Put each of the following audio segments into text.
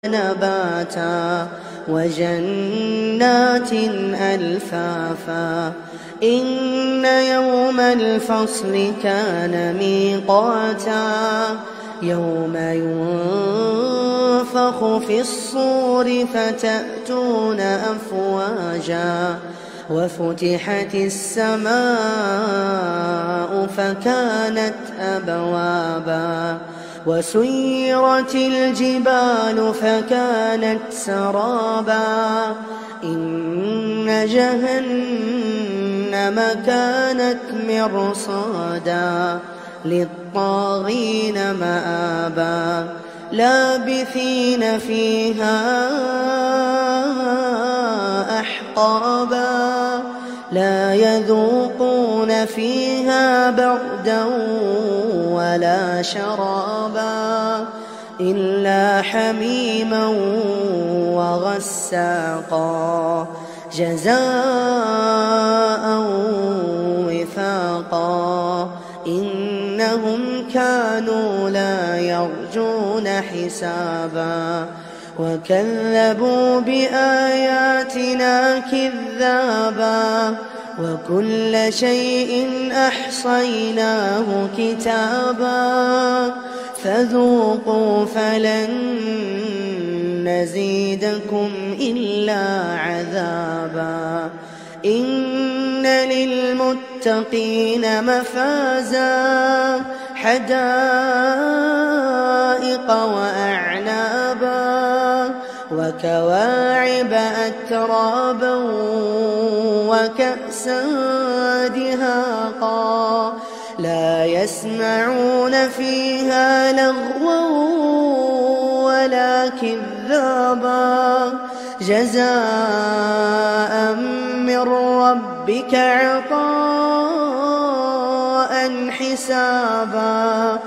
نباتا وجنات ألفافا إن يوم الفصل كان ميقاتا يوم ينفخ في الصور فتأتون أفواجا وفتحت السماء فكانت أبوابا وسيرت الجبال فكانت سرابا إن جهنم كانت مرصادا للطاغين مآبا لابثين فيها أحقابا لا يذوقون فيها بردا ولا شرابا إلا حميما وغساقا جزاء وفاقا إنهم كانوا لا يرجون حسابا وكذبوا بآياتنا كذابا وكل شيء أحصيناه كتابا فذوقوا فلن نزيدكم إلا عذابا إن للمتقين مفازا حدائق وأعنابا وكواعب أترابا وكأسا دهاقا لا يسمعون فيها لغوا ولا كذابا جزاء من ربك عطاء حسابا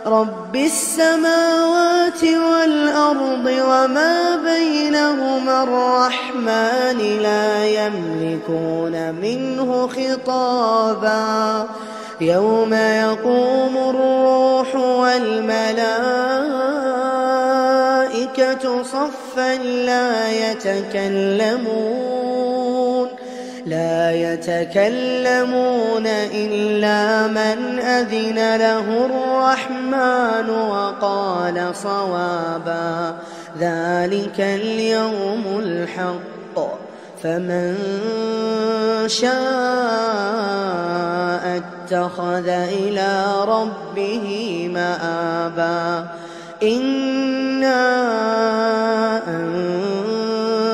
رب السماوات والأرض وما بينهما الرحمن لا يملكون منه خطابا يوم يقوم الروح والملائكة صفا لا يتكلمون إلا من أذن له الرحمن وقال صوابا ذلك اليوم الحق فمن شاء اتخذ إلى ربه مآبا إنا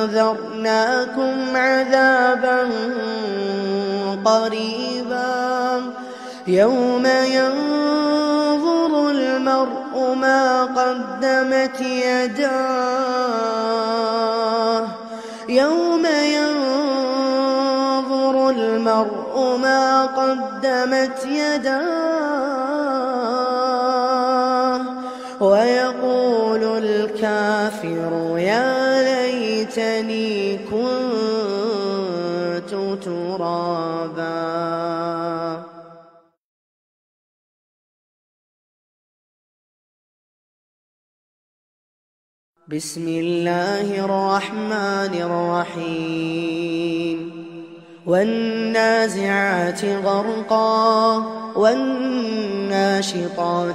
أنذرناكم عذابا قريبا يوم ينظر المرء ما قدمت يداه يوم ينظر المرء ما قدمت يداه ويقول الكافر يا ليتني كنت ترابا. بسم الله الرحمن الرحيم والنازعات غرقا والناشطات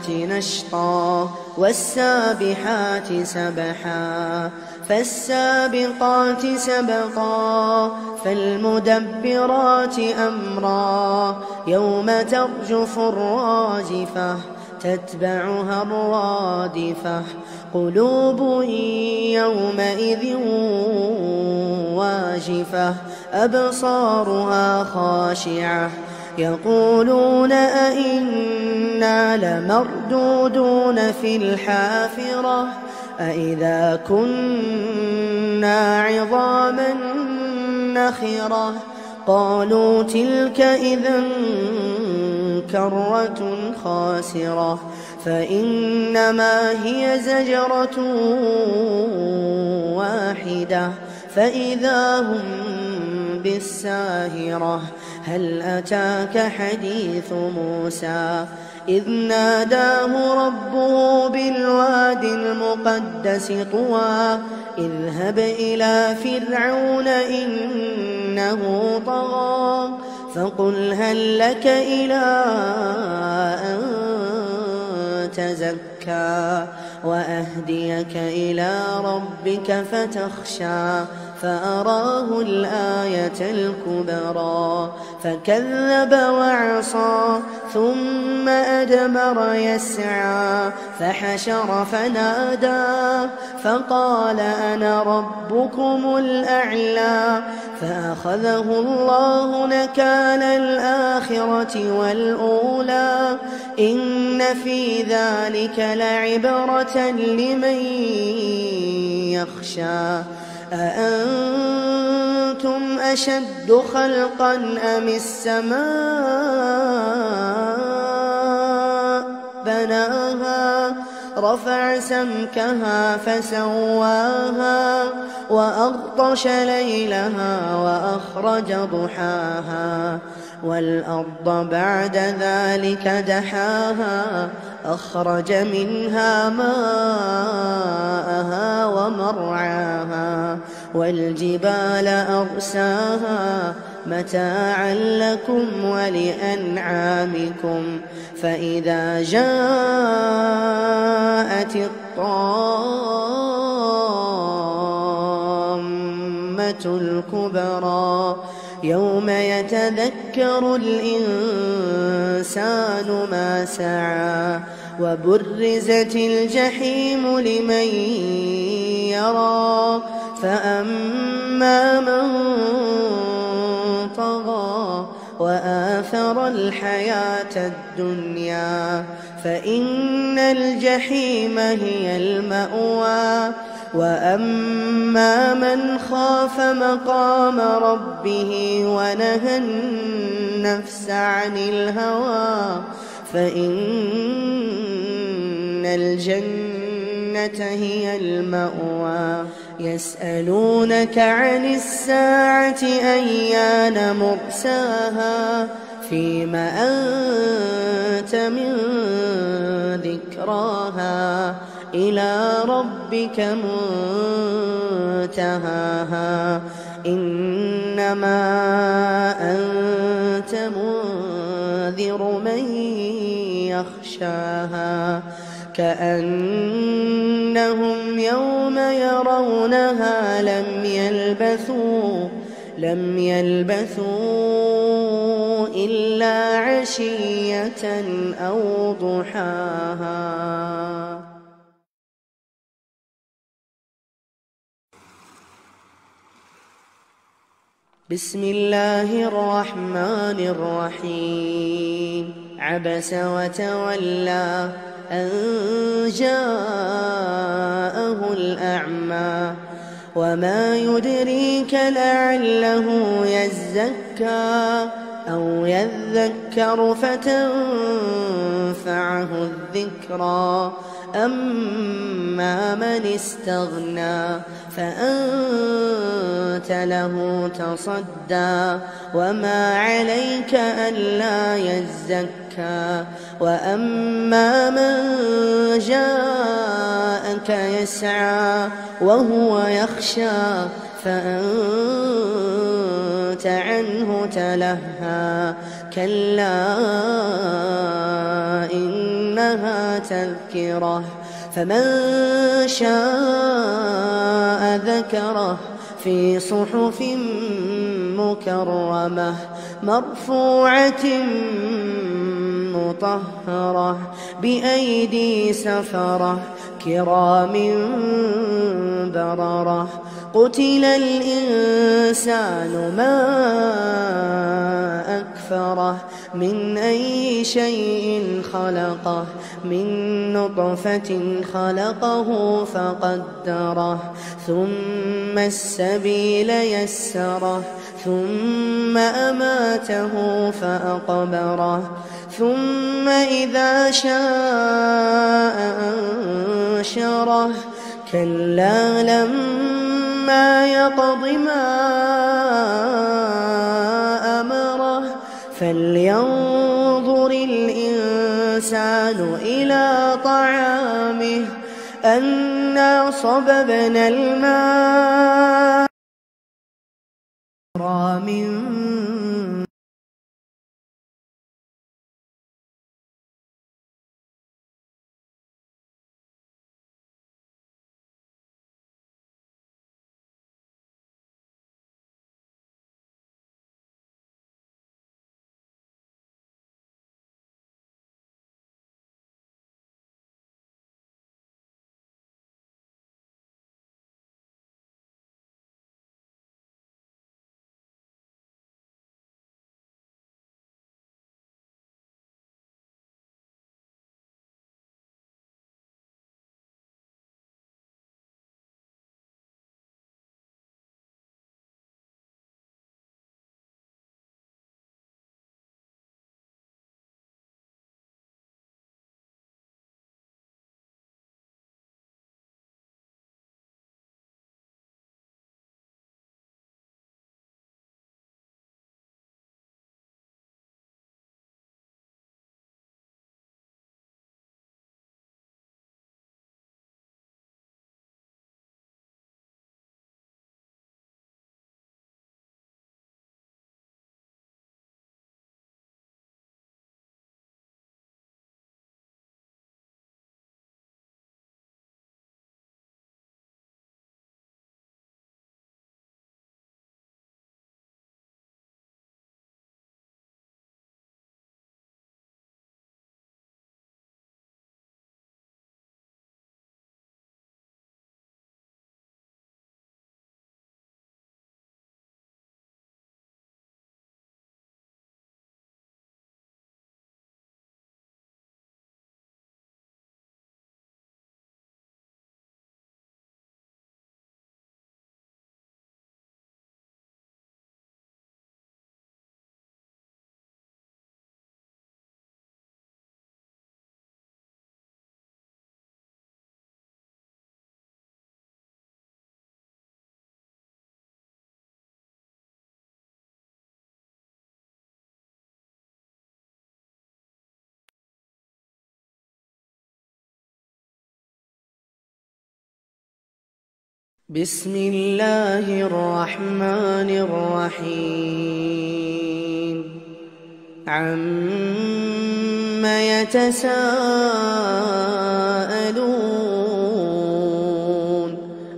نشطا والسابحات سبحا فالسابقات سبقا فالمدبرات أمرا يوم ترجف الراجفة تتبعها الرادفة قلوب يومئذ واجفة أبصارها خاشعة يقولون أئنا لمردودون في الحافرة أئذا كنا عظاما نخرة قالوا تلك إذا كرة خاسرة فإنما هي زجرة واحدة فإذا هم بالساهرة هل أتاك حديث موسى إذ ناداه ربه بالواد المقدس طوى اذهب إلى فرعون إنه طغى فقل هل لك إلى أن تزكى وأهديك إلى ربك فتخشى فأراه الآية الكبرى فكذب وعصى ثم أدبر يسعى فحشر فنادى فقال أنا ربكم الأعلى فأخذه الله نكال الآخرة والأولى إن في ذلك لعبرة لمن يخشى أأنتم أشد خلقا أم السماء بناها رفع سمكها فسواها وأغطش ليلها وأخرج ضحاها والأرض بعد ذلك دحاها أخرج منها ماءها ومرعاها والجبال أرساها متاعا لكم ولأنعامكم فإذا جاءت الطامة الكبرى يوم يتذكر الإنسان ما سعى وبرزت الجحيم لمن يرى فأما من طغى وآثر الحياة الدنيا فإن الجحيم هي المأوى وأما من خاف مقام ربه ونهى النفس عن الهوى فإن الجنة هي المأوى يسألونك عن الساعة أيان مرساها فيم أنت من ذكراها إلى ربك منتهاها إنما أنت منذر من يخشاها كأنهم يوم يرونها لم يلبثوا إلا عشية أو ضحاها. بسم الله الرحمن الرحيم عبس وتولى أن جاءه الأعمى وما يدريك لعله يزكى أو يذكر فتنفعه الذكرى أما من استغنى فأنت له تصدى وما عليك ألا يزكى وأما من جاءك يسعى وهو يخشى فأنت عنه تلهى كلا إنها تذكرة فمن شاء ذكره في صحف مكرمة مرفوعة مطهرة بأيدي سفرة كرام بررة قتل الإنسان ما أكفره من أي شيء خلقه من نطفة خلقه فقدره ثم السبيل يسره ثم أماته فأقبره ثم إذا شاء أنشره كلا لما يقض ما أمره فلينظر الإنسان الإنسان إلى طعامه أنا صببنا الماء من بسم الله الرحمن الرحيم عم يتساءلون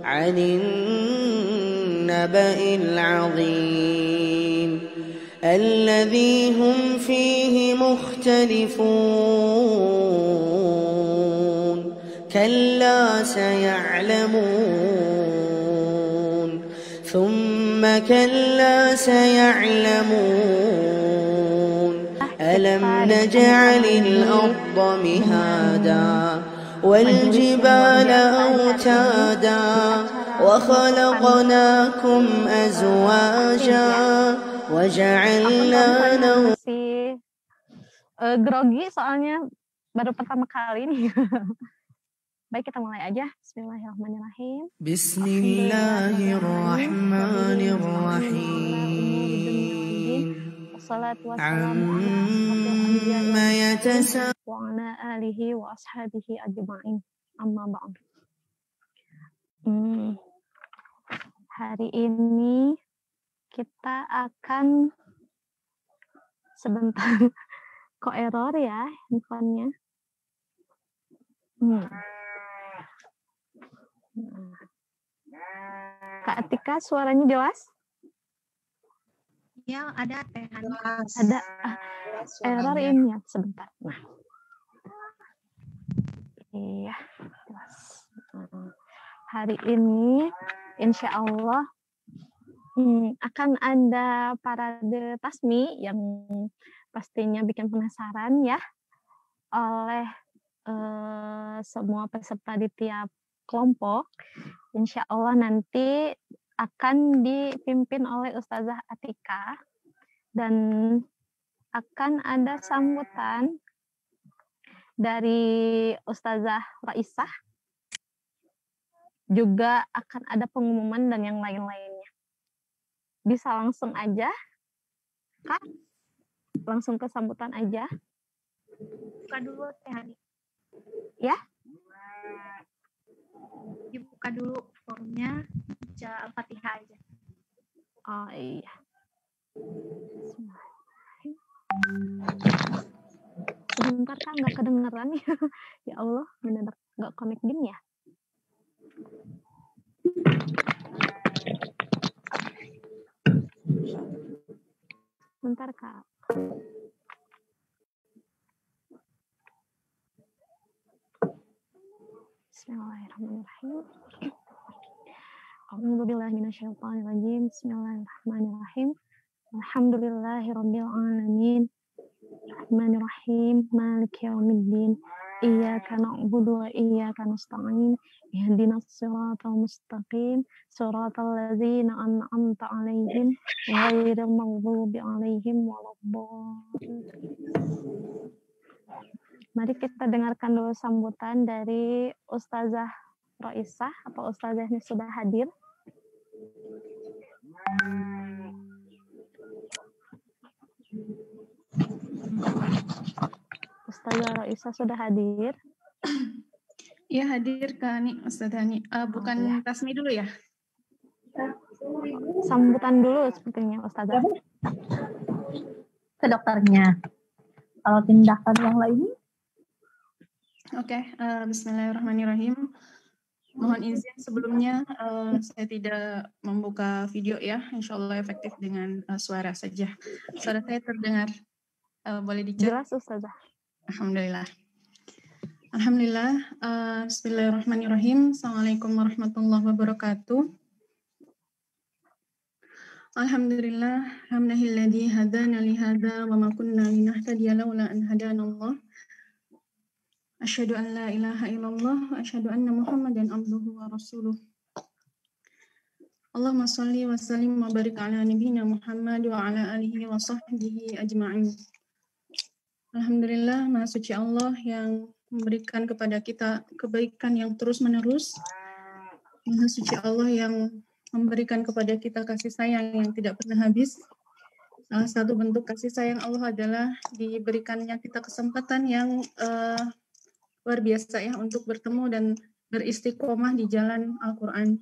عن النبأ العظيم الذي هم فيه مختلفون كلا سيعلمون ثم كلا سيعلمون ألم نجعل الأرض مهادا والجبال أوتادا وخلقناكم أزواجا وجعلنا masih grogi soalnya baru pertama kali nih. Baik, kita mulai aja. Bismillahirrahmanirrahim. Bismillahirrahmanirrahim. Wassalatu wassalamu wa ala alihi wa ashabihi ajma'in. Amma ba'd. Hari ini kita akan sebentar kok error ya handphonenya. Kak Atika, suaranya jelas? Ya, ada teh. Ada error ini ya, sebentar. Nah. Iya, jelas. Hari ini insya Allah akan ada parade tasmi yang pastinya bikin penasaran ya oleh semua peserta di tiap kelompok. Insya Allah nanti akan dipimpin oleh Ustazah Atika dan akan ada sambutan dari Ustazah Raisah. Juga akan ada pengumuman dan yang lain-lainnya. Bisa langsung aja, Kak? Langsung ke sambutan aja. Buka dulu Teh Hani. Ya? Dibuka dulu formnya, baca Al-Fatihah aja. Oh iya. Sebentar Kak, nggak kedengeran ya. Ya Allah, mendadak nggak connect gini ya. Bentar Kak. Bismillahirrahmanirrahim. A'udzubillahi minasyaitonirrajim. Bismillahirrahmanirrahim. Alhamdulillahirabbil alamin. Rahmanirrahim. Maliki yaumiddin. Iyyaka na'budu wa iyyaka nasta'in. Ihdinas siratal mustaqim. Siratal ladzina an'amta 'alaihim ghairil maghdubi 'alaihim waladdallin. Mari kita dengarkan dulu sambutan dari Ustazah Roisah atau Ustazahnya sudah hadir. Ustazah Roisah sudah hadir. Iya hadir Kak Ani, Ustazah Ani. Bukan ya. Tasmi dulu ya? Sambutan dulu sepertinya Ustazah. Ke dokternya. Kalau tindakan yang lainnya? Oke, bismillahirrahmanirrahim. Mohon izin sebelumnya saya tidak membuka video ya, insya Allah efektif dengan suara saja. Suara saya terdengar, boleh dicek? Jelas Ustazah. Alhamdulillah. Alhamdulillah, bismillahirrahmanirrahim. Assalamualaikum warahmatullahi wabarakatuh. Alhamdulillah, hamdahilladzi hadana li hadza wa ma kunna linahtadiya laula an hadana Allah. Asyhadu an la ilaha illallah wa asyhadu anna Muhammadan abduhu wa rasuluh. Allahumma shalli wa sallim wa barik ala nabiyyina Muhammad wa ala alihi wa sahbihi ajma'in. Alhamdulillah, Maha Suci Allah yang memberikan kepada kita kebaikan yang terus-menerus. Maha Suci Allah yang memberikan kepada kita kasih sayang yang tidak pernah habis. Salah satu bentuk kasih sayang Allah adalah diberikannya kita kesempatan yang luar biasa ya untuk bertemu dan beristiqomah di jalan Al-Quran.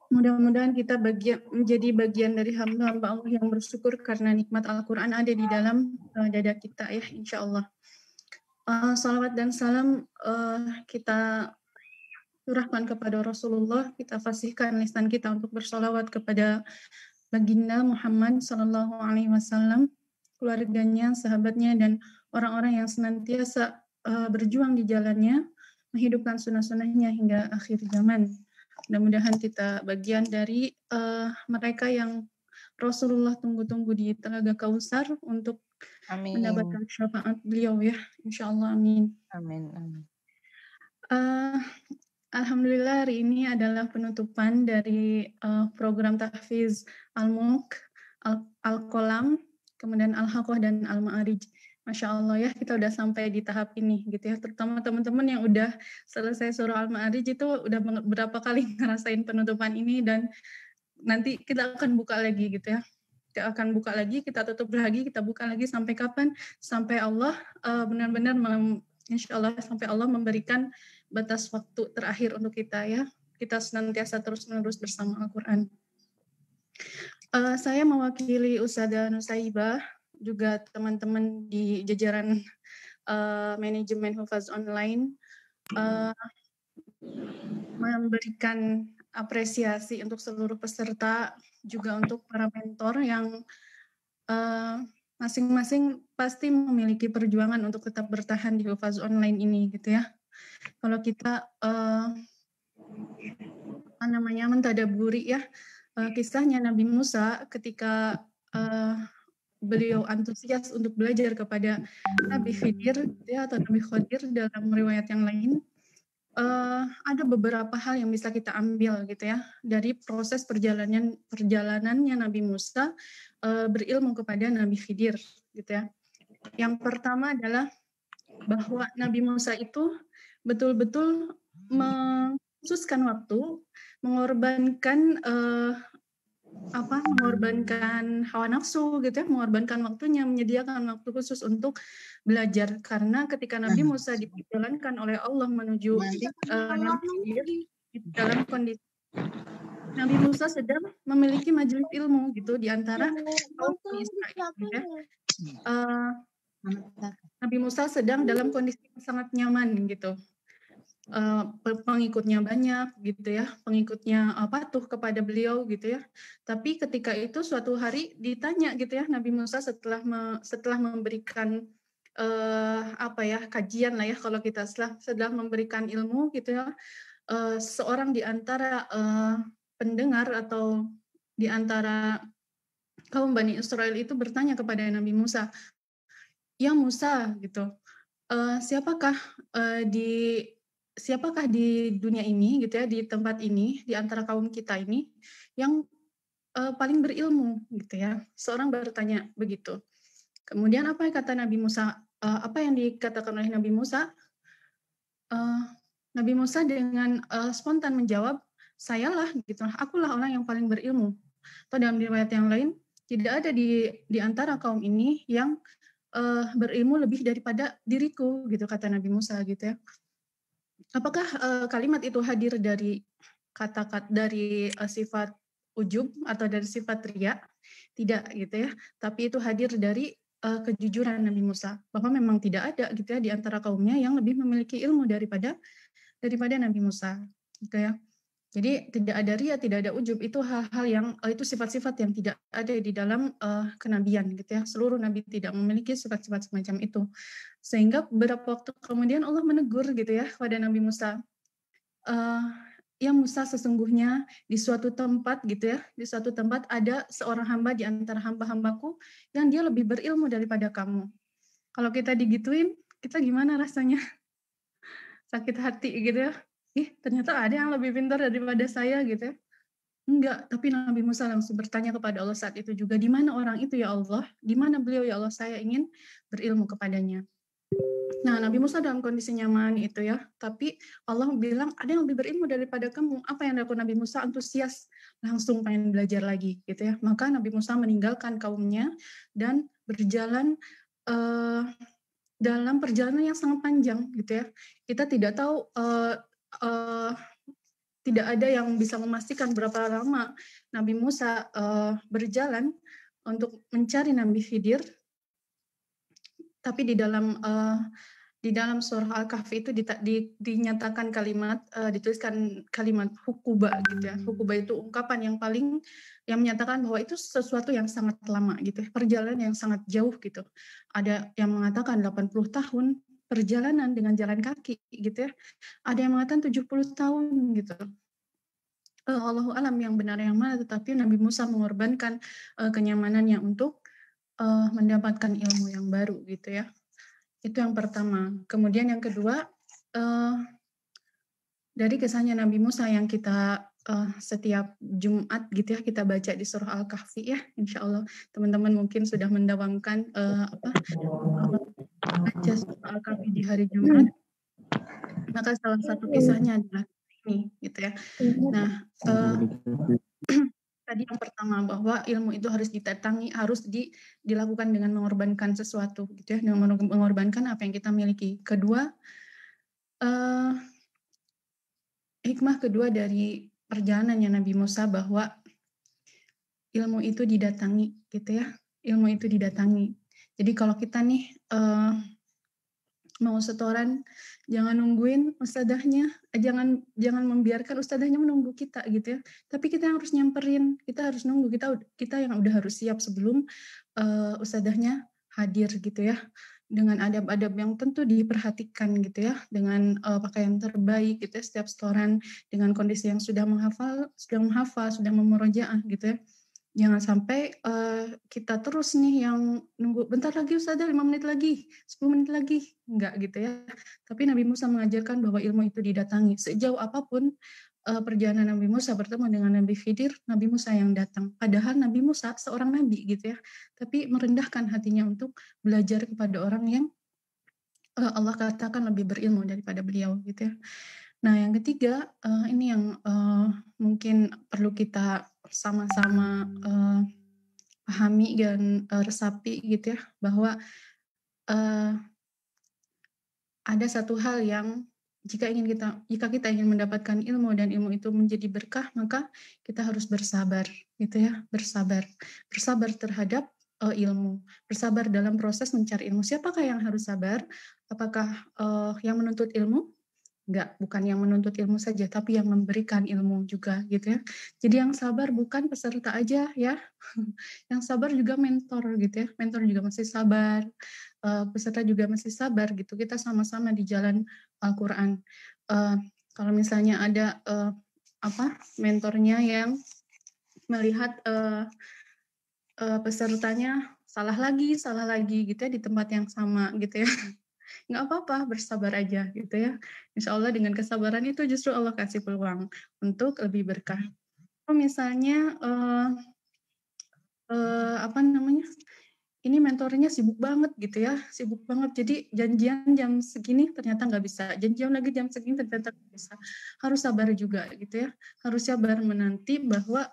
Mudah-mudahan kita menjadi bagian dari hamba-hamba Allah yang bersyukur karena nikmat Al-Quran ada di dalam dada kita ya, insya Allah. Salawat dan salam kita curahkan kepada Rasulullah, kita fasihkan lisan kita untuk bersolawat kepada baginda Muhammad Sallallahu Alaihi Wasallam, keluarganya, sahabatnya, dan orang-orang yang senantiasa berjuang di jalannya, menghidupkan sunnah-sunnahnya hingga akhir zaman. Mudah-mudahan kita bagian dari mereka yang Rasulullah tunggu-tunggu di Telaga Kausar untuk mendapatkan syafaat beliau ya, insya Allah, amin. Amin. Amin. Alhamdulillah hari ini adalah penutupan dari program Tahfiz Al-Mulk, Al-Qalam, kemudian Al-Haqqah dan Al-Ma'arij. Masya Allah ya, kita udah sampai di tahap ini gitu ya. Terutama teman-teman yang udah selesai surah Al-Ma'arij itu udah berapa kali ngerasain penutupan ini, dan nanti kita akan buka lagi gitu ya. Kita akan buka lagi, kita tutup lagi, kita buka lagi sampai kapan? Sampai Allah benar-benar insya Allah sampai Allah memberikan batas waktu terakhir untuk kita ya. Kita senantiasa terus-menerus bersama Al-Quran. Saya mewakili Ustadzah Nusaibah, juga teman-teman di jajaran manajemen Hufaz Online memberikan apresiasi untuk seluruh peserta, juga untuk para mentor yang masing-masing pasti memiliki perjuangan untuk tetap bertahan di Hufaz Online ini gitu ya. Kalau kita mentadaburi ya kisahnya Nabi Musa ketika beliau antusias untuk belajar kepada Nabi Khidir ya, atau Nabi Khadir dalam riwayat yang lain, ada beberapa hal yang bisa kita ambil gitu ya dari proses perjalanannya Nabi Musa berilmu kepada Nabi Khidir gitu ya. Yang pertama adalah bahwa Nabi Musa itu betul-betul mengkhususkan waktu, mengorbankan mengorbankan hawa nafsu gitu ya, mengorbankan waktunya, menyediakan waktu khusus untuk belajar. Karena ketika Nabi Musa diperjalankan oleh Allah menuju Nabi Khidir, dalam kondisi Nabi Musa sedang memiliki majelis ilmu gitu di antara kaum Bani Israel gitu ya. Nabi Musa sedang dalam kondisi yang sangat nyaman gitu. Pengikutnya banyak gitu ya, pengikutnya patuh kepada beliau gitu ya. Tapi ketika itu suatu hari ditanya gitu ya, Nabi Musa setelah memberikan kajian lah ya, kalau kita setelah memberikan ilmu gitu ya, seorang di antara pendengar atau di antara kaum Bani Israel itu bertanya kepada Nabi Musa, "Ya Musa gitu, siapakah di dunia ini gitu ya, di tempat ini, di antara kaum kita ini yang paling berilmu gitu ya?" Seorang bertanya begitu. Kemudian apa yang kata Nabi Musa? Apa yang dikatakan oleh Nabi Musa? Nabi Musa dengan spontan menjawab, "Sayalah gitu, akulah orang yang paling berilmu." Atau dalam riwayat yang lain, tidak ada di antara kaum ini yang berilmu lebih daripada diriku gitu, kata Nabi Musa gitu ya. Apakah kalimat itu hadir dari kata-kata dari sifat ujub atau dari sifat riya? Tidak gitu ya, tapi itu hadir dari kejujuran Nabi Musa, bahwa memang tidak ada gitu ya di antara kaumnya yang lebih memiliki ilmu daripada Nabi Musa gitu ya. Jadi tidak ada riya, tidak ada ujub, itu hal-hal yang itu sifat-sifat yang tidak ada di dalam kenabian gitu ya. Seluruh nabi tidak memiliki sifat-sifat semacam itu. Sehingga beberapa waktu kemudian Allah menegur gitu ya pada Nabi Musa. Ya Musa, sesungguhnya di suatu tempat gitu ya, di suatu tempat ada seorang hamba di antara hamba-hambaku yang dia lebih berilmu daripada kamu. Kalau kita digituin, kita gimana rasanya? Sakit hati gitu ya. Ternyata ada yang lebih pintar daripada saya gitu ya. Enggak, tapi Nabi Musa langsung bertanya kepada Allah saat itu juga, di mana orang itu ya Allah? Di mana beliau ya Allah? Saya ingin berilmu kepadanya. Nah, Nabi Musa dalam kondisi nyaman itu ya, tapi Allah bilang ada yang lebih berilmu daripada kamu. Apa yang dilakukan Nabi Musa? Antusias, langsung pengen belajar lagi gitu ya. Maka Nabi Musa meninggalkan kaumnya dan berjalan dalam perjalanan yang sangat panjang gitu ya. Kita tidak tahu, tidak ada yang bisa memastikan berapa lama Nabi Musa berjalan untuk mencari Nabi Khidir. Tapi di dalam surah Al-Kahfi itu dinyatakan dituliskan kalimat hukuba gitu ya. Hukuba itu ungkapan yang menyatakan bahwa itu sesuatu yang sangat lama gitu ya, perjalanan yang sangat jauh gitu. Ada yang mengatakan 80 tahun perjalanan dengan jalan kaki gitu ya. Ada yang mengatakan 70 tahun gitu. Allahu alam yang benar yang mana, tetapi Nabi Musa mengorbankan kenyamanannya untuk mendapatkan ilmu yang baru gitu ya. Itu yang pertama. Kemudian yang kedua, dari kisahnya Nabi Musa yang kita setiap Jumat gitu ya kita baca di surah Al-Kahfi ya, insya Allah teman-teman mungkin sudah mendawamkan baca surah Al-Kahfi di hari Jumat. Maka salah satu kisahnya adalah ini gitu ya. Nah, tadi yang pertama bahwa ilmu itu harus didatangi, harus dilakukan dengan mengorbankan sesuatu gitu ya, dengan mengorbankan apa yang kita miliki. Kedua, hikmah kedua dari perjalanannya Nabi Musa bahwa ilmu itu didatangi gitu ya, ilmu itu didatangi. Jadi kalau kita nih mau setoran, jangan nungguin ustadzahnya, jangan membiarkan ustadzahnya menunggu kita gitu ya. Tapi kita yang harus nyamperin, kita harus nunggu, kita yang udah harus siap sebelum ustadzahnya hadir gitu ya. Dengan adab-adab yang tentu diperhatikan gitu ya, dengan pakaian terbaik gitu ya, setiap setoran dengan kondisi yang sudah menghafal, sudah memurojaah gitu ya. Jangan sampai kita terus nih yang nunggu bentar lagi Ustazah, 5 menit lagi, 10 menit lagi. Enggak gitu ya. Tapi Nabi Musa mengajarkan bahwa ilmu itu didatangi. Sejauh apapun perjalanan Nabi Musa bertemu dengan Nabi Khidir, Nabi Musa yang datang. Padahal Nabi Musa seorang nabi gitu ya. Tapi merendahkan hatinya untuk belajar kepada orang yang Allah katakan lebih berilmu daripada beliau gitu ya. Nah, yang ketiga, ini yang mungkin perlu kita sama-sama pahami dan resapi gitu ya, bahwa ada satu hal yang jika kita ingin mendapatkan ilmu dan ilmu itu menjadi berkah, maka kita harus bersabar gitu ya, bersabar terhadap ilmu, bersabar dalam proses mencari ilmu. Siapakah yang harus sabar? Apakah yang menuntut ilmu? Enggak, bukan yang menuntut ilmu saja, tapi yang memberikan ilmu juga gitu ya. Jadi yang sabar bukan peserta aja ya, yang sabar juga mentor gitu ya, mentor juga masih sabar, peserta juga masih sabar gitu. Kita sama-sama di jalan Al-Quran. Kalau misalnya ada mentornya yang melihat pesertanya salah lagi gitu ya di tempat yang sama gitu ya, nggak apa-apa, bersabar aja gitu ya. Insya Allah dengan kesabaran itu justru Allah kasih peluang untuk lebih berkah. Kalau misalnya ini mentornya sibuk banget gitu ya, sibuk banget, jadi janjian jam segini ternyata nggak bisa, janjian lagi jam segini ternyata nggak bisa. Harus sabar juga gitu ya, harus sabar menanti bahwa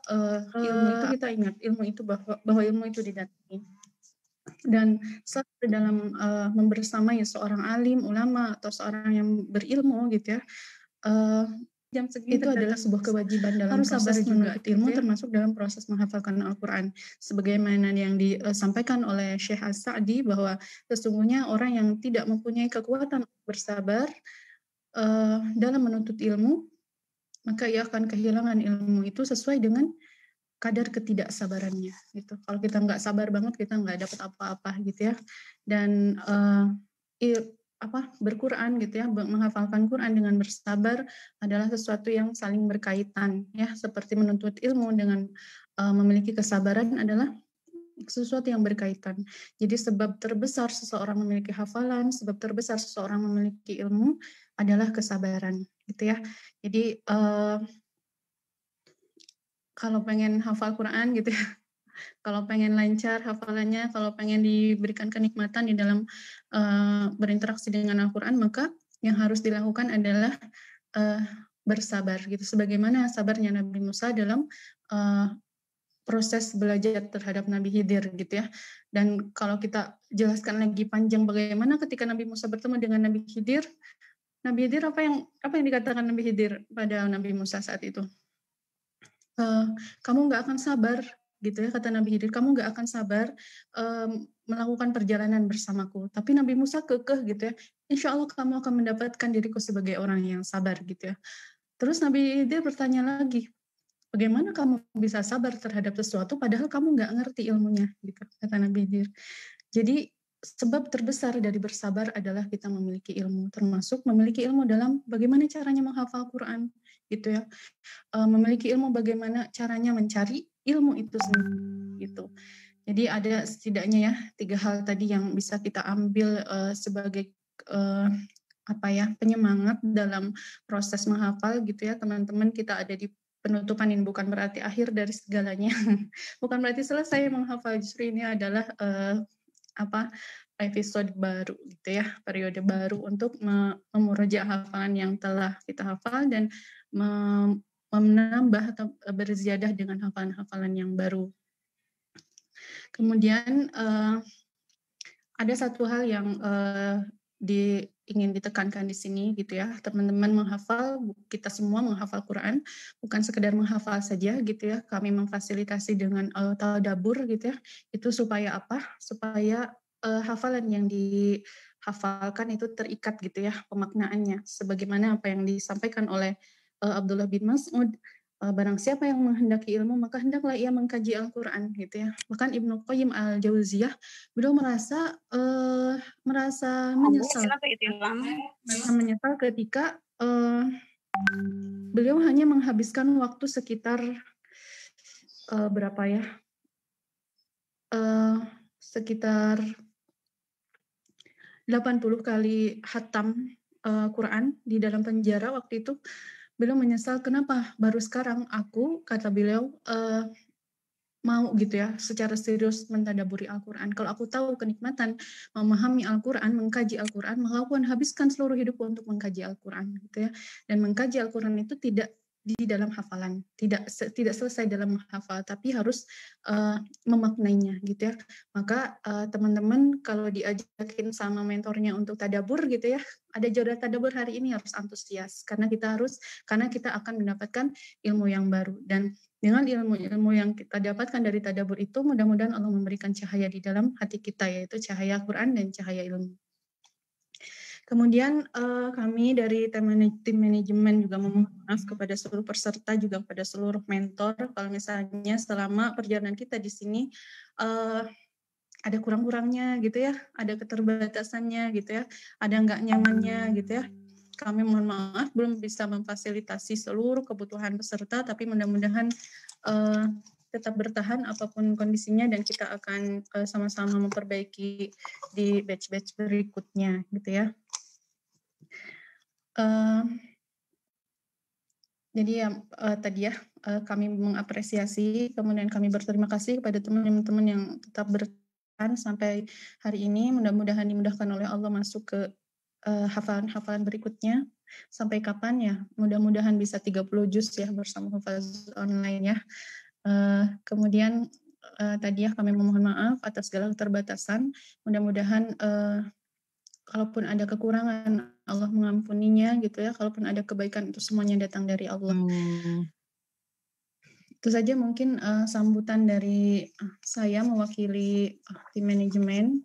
ilmu itu, kita ingat ilmu itu bahwa ilmu itu didatangi. Dan selalu dalam membersamai seorang alim, ulama, atau seorang yang berilmu gitu ya, jam segini itu adalah sebuah kewajiban dalam harus proses menuntut ilmu, termasuk dalam proses menghafalkan Al-Quran. Sebagaimana yang disampaikan oleh Syekh As-Sa'di, bahwa sesungguhnya orang yang tidak mempunyai kekuatan bersabar dalam menuntut ilmu, maka ia akan kehilangan ilmu itu sesuai dengan kadar ketidaksabarannya gitu. Kalau kita nggak sabar banget, kita nggak dapat apa-apa gitu ya. Dan berquran gitu ya, menghafalkan Quran dengan bersabar adalah sesuatu yang saling berkaitan ya, seperti menuntut ilmu dengan memiliki kesabaran adalah sesuatu yang berkaitan. Jadi sebab terbesar seseorang memiliki hafalan, sebab terbesar seseorang memiliki ilmu adalah kesabaran gitu ya. Jadi kalau pengen hafal Quran gitu ya, kalau pengen lancar hafalannya, kalau pengen diberikan kenikmatan di dalam berinteraksi dengan Al-Quran, maka yang harus dilakukan adalah bersabar gitu. Sebagaimana sabarnya Nabi Musa dalam proses belajar terhadap Nabi Khidir gitu ya. Dan kalau kita jelaskan lagi panjang bagaimana ketika Nabi Musa bertemu dengan Nabi Khidir, apa yang dikatakan Nabi Khidir pada Nabi Musa saat itu? Kamu nggak akan sabar gitu ya, kata Nabi Khidir, kamu nggak akan sabar melakukan perjalanan bersamaku. Tapi Nabi Musa kekeh gitu ya, insya Allah kamu akan mendapatkan diriku sebagai orang yang sabar gitu ya. Terus Nabi Khidir bertanya lagi, bagaimana kamu bisa sabar terhadap sesuatu padahal kamu nggak ngerti ilmunya gitu, kata Nabi Khidir. Jadi sebab terbesar dari bersabar adalah kita memiliki ilmu, termasuk memiliki ilmu dalam bagaimana caranya menghafal Quran gitu ya, memiliki ilmu bagaimana caranya mencari ilmu itu sendiri gitu. Jadi ada setidaknya ya 3 hal tadi yang bisa kita ambil sebagai penyemangat dalam proses menghafal gitu ya teman-teman. Kita ada di penutupan, ini bukan berarti akhir dari segalanya, bukan berarti selesai menghafal, justru ini adalah episode baru gitu ya, periode baru untuk memurojaah hafalan yang telah kita hafal dan menambah atau berziyadah dengan hafalan-hafalan yang baru. Kemudian ada satu hal yang ingin ditekankan di sini gitu ya, teman-teman menghafal, kita semua menghafal Quran bukan sekedar menghafal saja gitu ya, kami memfasilitasi dengan tadabbur gitu ya, itu supaya apa? Supaya hafalan yang dihafalkan itu terikat gitu ya pemaknaannya, sebagaimana apa yang disampaikan oleh Abdullah bin Mas'ud, barang siapa yang menghendaki ilmu maka hendaklah ia mengkaji Al-Quran gitu ya. Bahkan Ibnu Qayyim Al-Jauziyah, beliau merasa menyesal ketika beliau hanya menghabiskan waktu sekitar sekitar 80 kali khatam Quran di dalam penjara waktu itu. Beliau menyesal, kenapa baru sekarang aku, kata beliau, mau gitu ya secara serius mentadaburi Al-Quran. Kalau aku tahu kenikmatan memahami Al-Quran, mengkaji Al-Quran, maka aku akan habiskan seluruh hidupku untuk mengkaji Al-Quran gitu ya. Dan mengkaji Al-Quran itu tidak di dalam hafalan, tidak selesai dalam menghafal, tapi harus memaknainya gitu ya. Maka teman-teman kalau diajakin sama mentornya untuk tadabur gitu ya, ada jadwal tadabur hari ini, harus antusias karena kita akan mendapatkan ilmu yang baru, dan dengan ilmu-ilmu yang kita dapatkan dari tadabur itu, mudah-mudahan Allah memberikan cahaya di dalam hati kita, yaitu cahaya Quran dan cahaya ilmu. Kemudian kami dari tim manajemen juga memohon maaf kepada seluruh peserta, juga kepada seluruh mentor kalau misalnya selama perjalanan kita di sini ada kurang-kurangnya gitu ya, ada keterbatasannya gitu ya, ada nggak nyamannya gitu ya. Kami mohon maaf belum bisa memfasilitasi seluruh kebutuhan peserta, tapi mudah-mudahan tetap bertahan apapun kondisinya, dan kita akan sama-sama memperbaiki di batch-batch berikutnya gitu ya. Jadi ya tadi ya kami mengapresiasi, kemudian kami berterima kasih kepada teman-teman yang tetap bertahan sampai hari ini. Mudah-mudahan dimudahkan oleh Allah masuk ke hafalan-hafalan berikutnya. Sampai kapan ya? Mudah-mudahan bisa 30 juz ya bersama Hufaz online ya. Kemudian tadi ya kami memohon maaf atas segala keterbatasan. Mudah-mudahan kalaupun ada kekurangan, Allah mengampuninya gitu ya. Kalaupun ada kebaikan, itu semuanya datang dari Allah. Itu saja mungkin sambutan dari saya mewakili tim manajemen.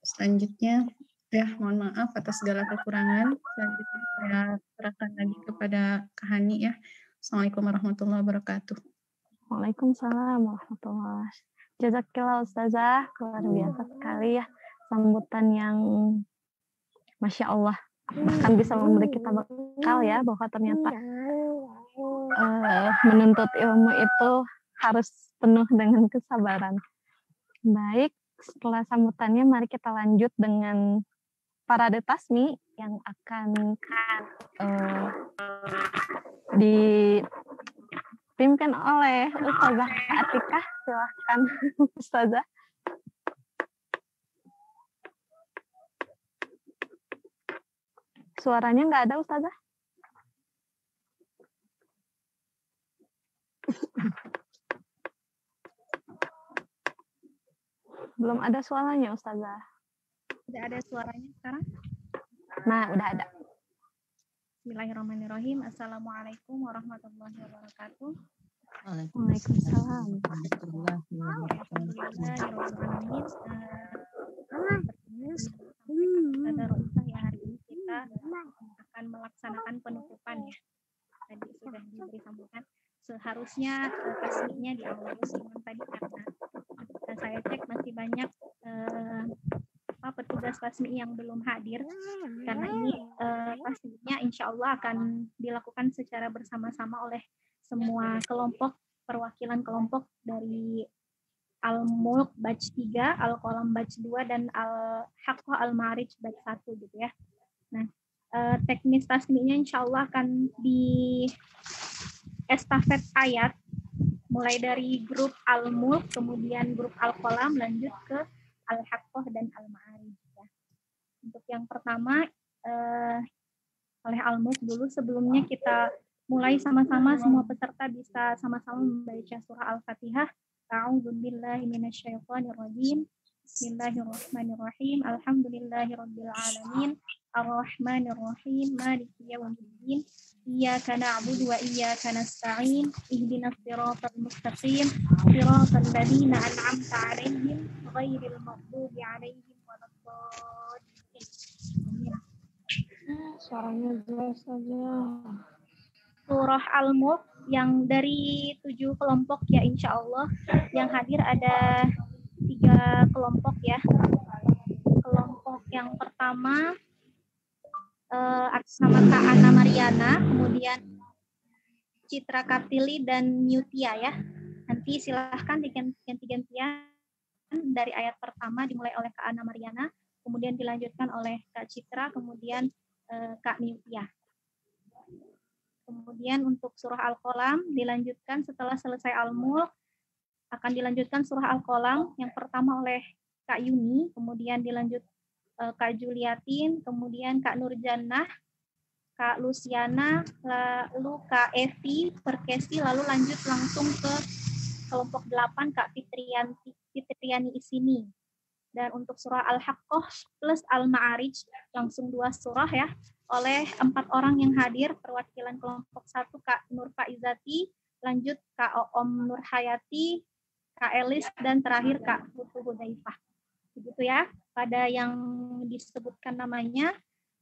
Selanjutnya, ya mohon maaf atas segala kekurangan. Selanjutnya saya serahkan lagi kepada Kak Hani ya. Assalamualaikum warahmatullahi wabarakatuh. Waalaikumsalam warahmatullahi wabarakatuh. Jazakillah Ustazah, luar biasa sekali ya. Sambutan yang Masya Allah, bahkan bisa memberi kita bekal ya, bahwa ternyata menuntut ilmu itu harus penuh dengan kesabaran. Baik, setelah sambutannya mari kita lanjut dengan parade tasmi yang akan dipimpin oleh Ustazah Atikah. Silahkan Ustazah. Suaranya nggak ada, Ustazah. Belum ada suaranya, Ustazah. Udah ada suaranya sekarang? Nah, udah ada. Bismillahirrahmanirrahim. Assalamualaikum warahmatullahi wabarakatuh. Waalaikumsalam. Alhamdulillahirrahmanirrahim. Tadarus ya, hari ini kita akan melaksanakan penutupan ya. Tadi sudah diberi sambutan. Seharusnya tasminya di awal, cuman tadi karena saya cek masih banyak petugas tasmi yang belum hadir, karena ini tasminya insya Allah akan dilakukan secara bersama-sama oleh semua kelompok, perwakilan kelompok dari Al-Mulk batch 3, Al-Qalam batch 2, dan Al-Haqqah Al-Ma'arij batch 1 gitu ya. Nah, teknis tasminya insya Allah akan di estafet ayat, mulai dari grup Al-Mulk, kemudian grup Al-Qalam, lanjut ke Al-Haqqah dan Al-Ma'arij ya. Untuk yang pertama oleh Al-Mulk dulu. Sebelumnya kita mulai sama-sama, semua peserta bisa sama-sama membaca surah Al-Fatihah. A'udzu billahi minasyaitonir rajim. Bismillahirrahmanirrahim. Alhamdulillahirabbil alamin. Ar-Rahmanir Rahim. Maliki yaumiddin. Iyyaka na'budu wa iyyaka nasta'in. Ihdinas siratal mustaqim. Siratal ladzina an'amta 'alaihim ghairil maghdubi 'alaihim waladdallin. Suaranya jelas saja. Surah Al-Mulk yang dari 7 kelompok ya insya Allah. Yang hadir ada 3 kelompok ya. Kelompok yang pertama atas nama Kak Ana Mariana, kemudian Citra Kartili dan Mutia ya. Nanti silahkan diganti-gantian dari ayat pertama dimulai oleh Kak Ana Mariana, kemudian dilanjutkan oleh Kak Citra, kemudian Kak Mutia. Kemudian untuk surah Al-Qalam dilanjutkan setelah selesai Al-Mulk, akan dilanjutkan surah Al-Qalam yang pertama oleh Kak Yuni, kemudian dilanjut Kak Juliatin, kemudian Kak Nurjannah, Kak Luciana, lalu Kak Evi, Perkesi, lalu lanjut langsung ke kelompok 8 Kak Fitriani Isini. Dan untuk surah Al-Haqqah plus Al-Ma'arij langsung 2 surah ya oleh 4 orang yang hadir. Perwakilan kelompok 1 Kak Nur Faizati, lanjut Kak Om Nur Hayati, Kak Elis, dan terakhir Kak Putu Hudaifah. Begitu ya, pada yang disebutkan namanya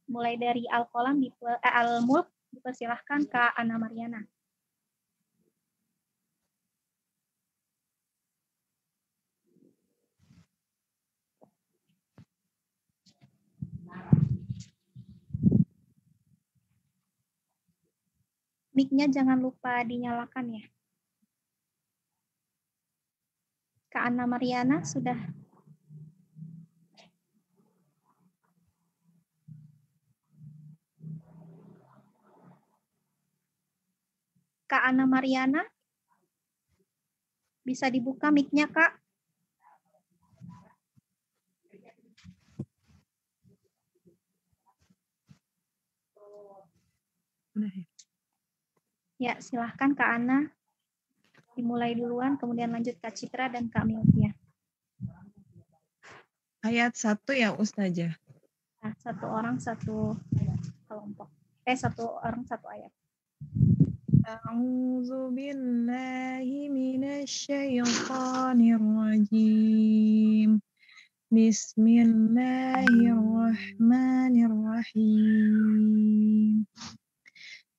mulai dari Al-Qalam Al-Mulk dipersilahkan Kak Ana Mariana. Mic-nya jangan lupa dinyalakan ya. Kak Ana Mariana sudah. Kak Ana Mariana, bisa dibuka mic-nya, Kak? Ya, silahkan Kak Ana. Dimulai duluan, kemudian lanjut Kak Citra dan Kak Milvia. Ayat 1 ya Ustazah. Nah, 1 orang 1 kelompok. 1 orang 1 ayat. A'udzu billahi minasyaitonir rajim. Bismillahirrahmanirrahim.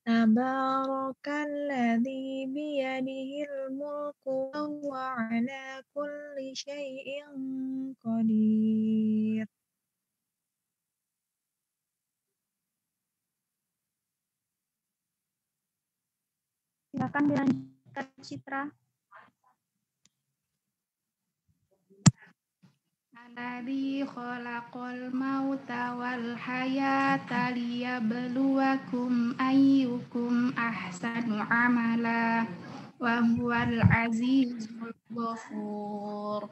Tabarakalladzi biyadihil mulku wa huwa ala kulli syai'in qadir. Silakan dilanjutkan Citra. Alladzi khalaqal mauta wal hayata liyabluwakum ayyukum ahsanu amala wa huwal azizul ghafur.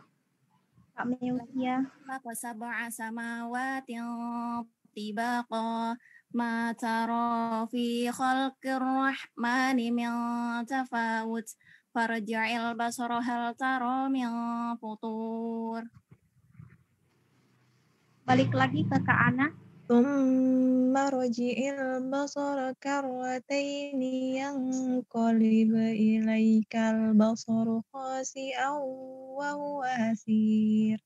Kak Milvia. Khalaqa sab'a samawatin tibaqa ma tara fi khalqir rahmani min tafawut farji'il basara hal tara min futur. Balik lagi ke Kak Ana. Tsumma raji'il basara karrataini yanqalib ilaikal basaru khasi'an wa huwa hasir.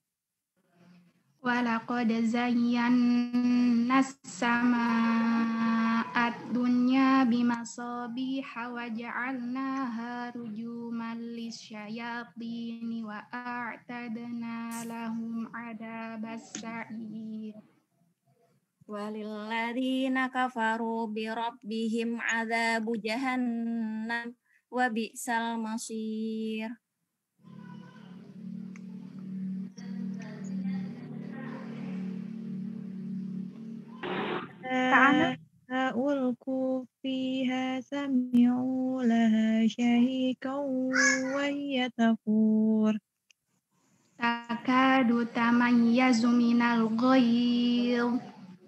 Walaqad zayyana as-samaa'a ad-dunya bimasabiha wa ja'alnaha rujuman lisyayatini wa a'tadna lahum 'adzabas sa'ir. Walilladzina kafaru bi rabbihim 'adzabu jahannam wa bi'sal masir. Ulqu fiha sami'u laha syahikan wa hiya tafur. Takadu tamayyazu minal ghayz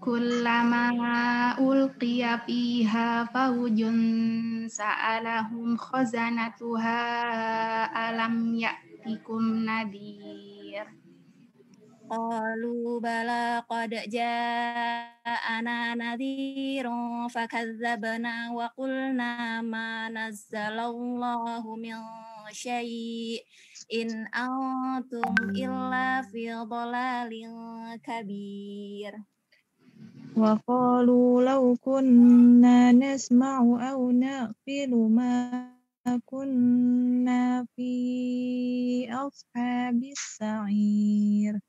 kullama ulqiya fiha fawjun sa'alahum khazanatuha alam ya'tikum nadhir. Qalu bala qad ja'ana nadhirun fakadzabna wa qulna ma nazzalallahu min syai' in antum illa fi dhalalin kabir. Wa qalu law kunna nasma'u aw naqilu ma kunna fi ashabis sa'ir.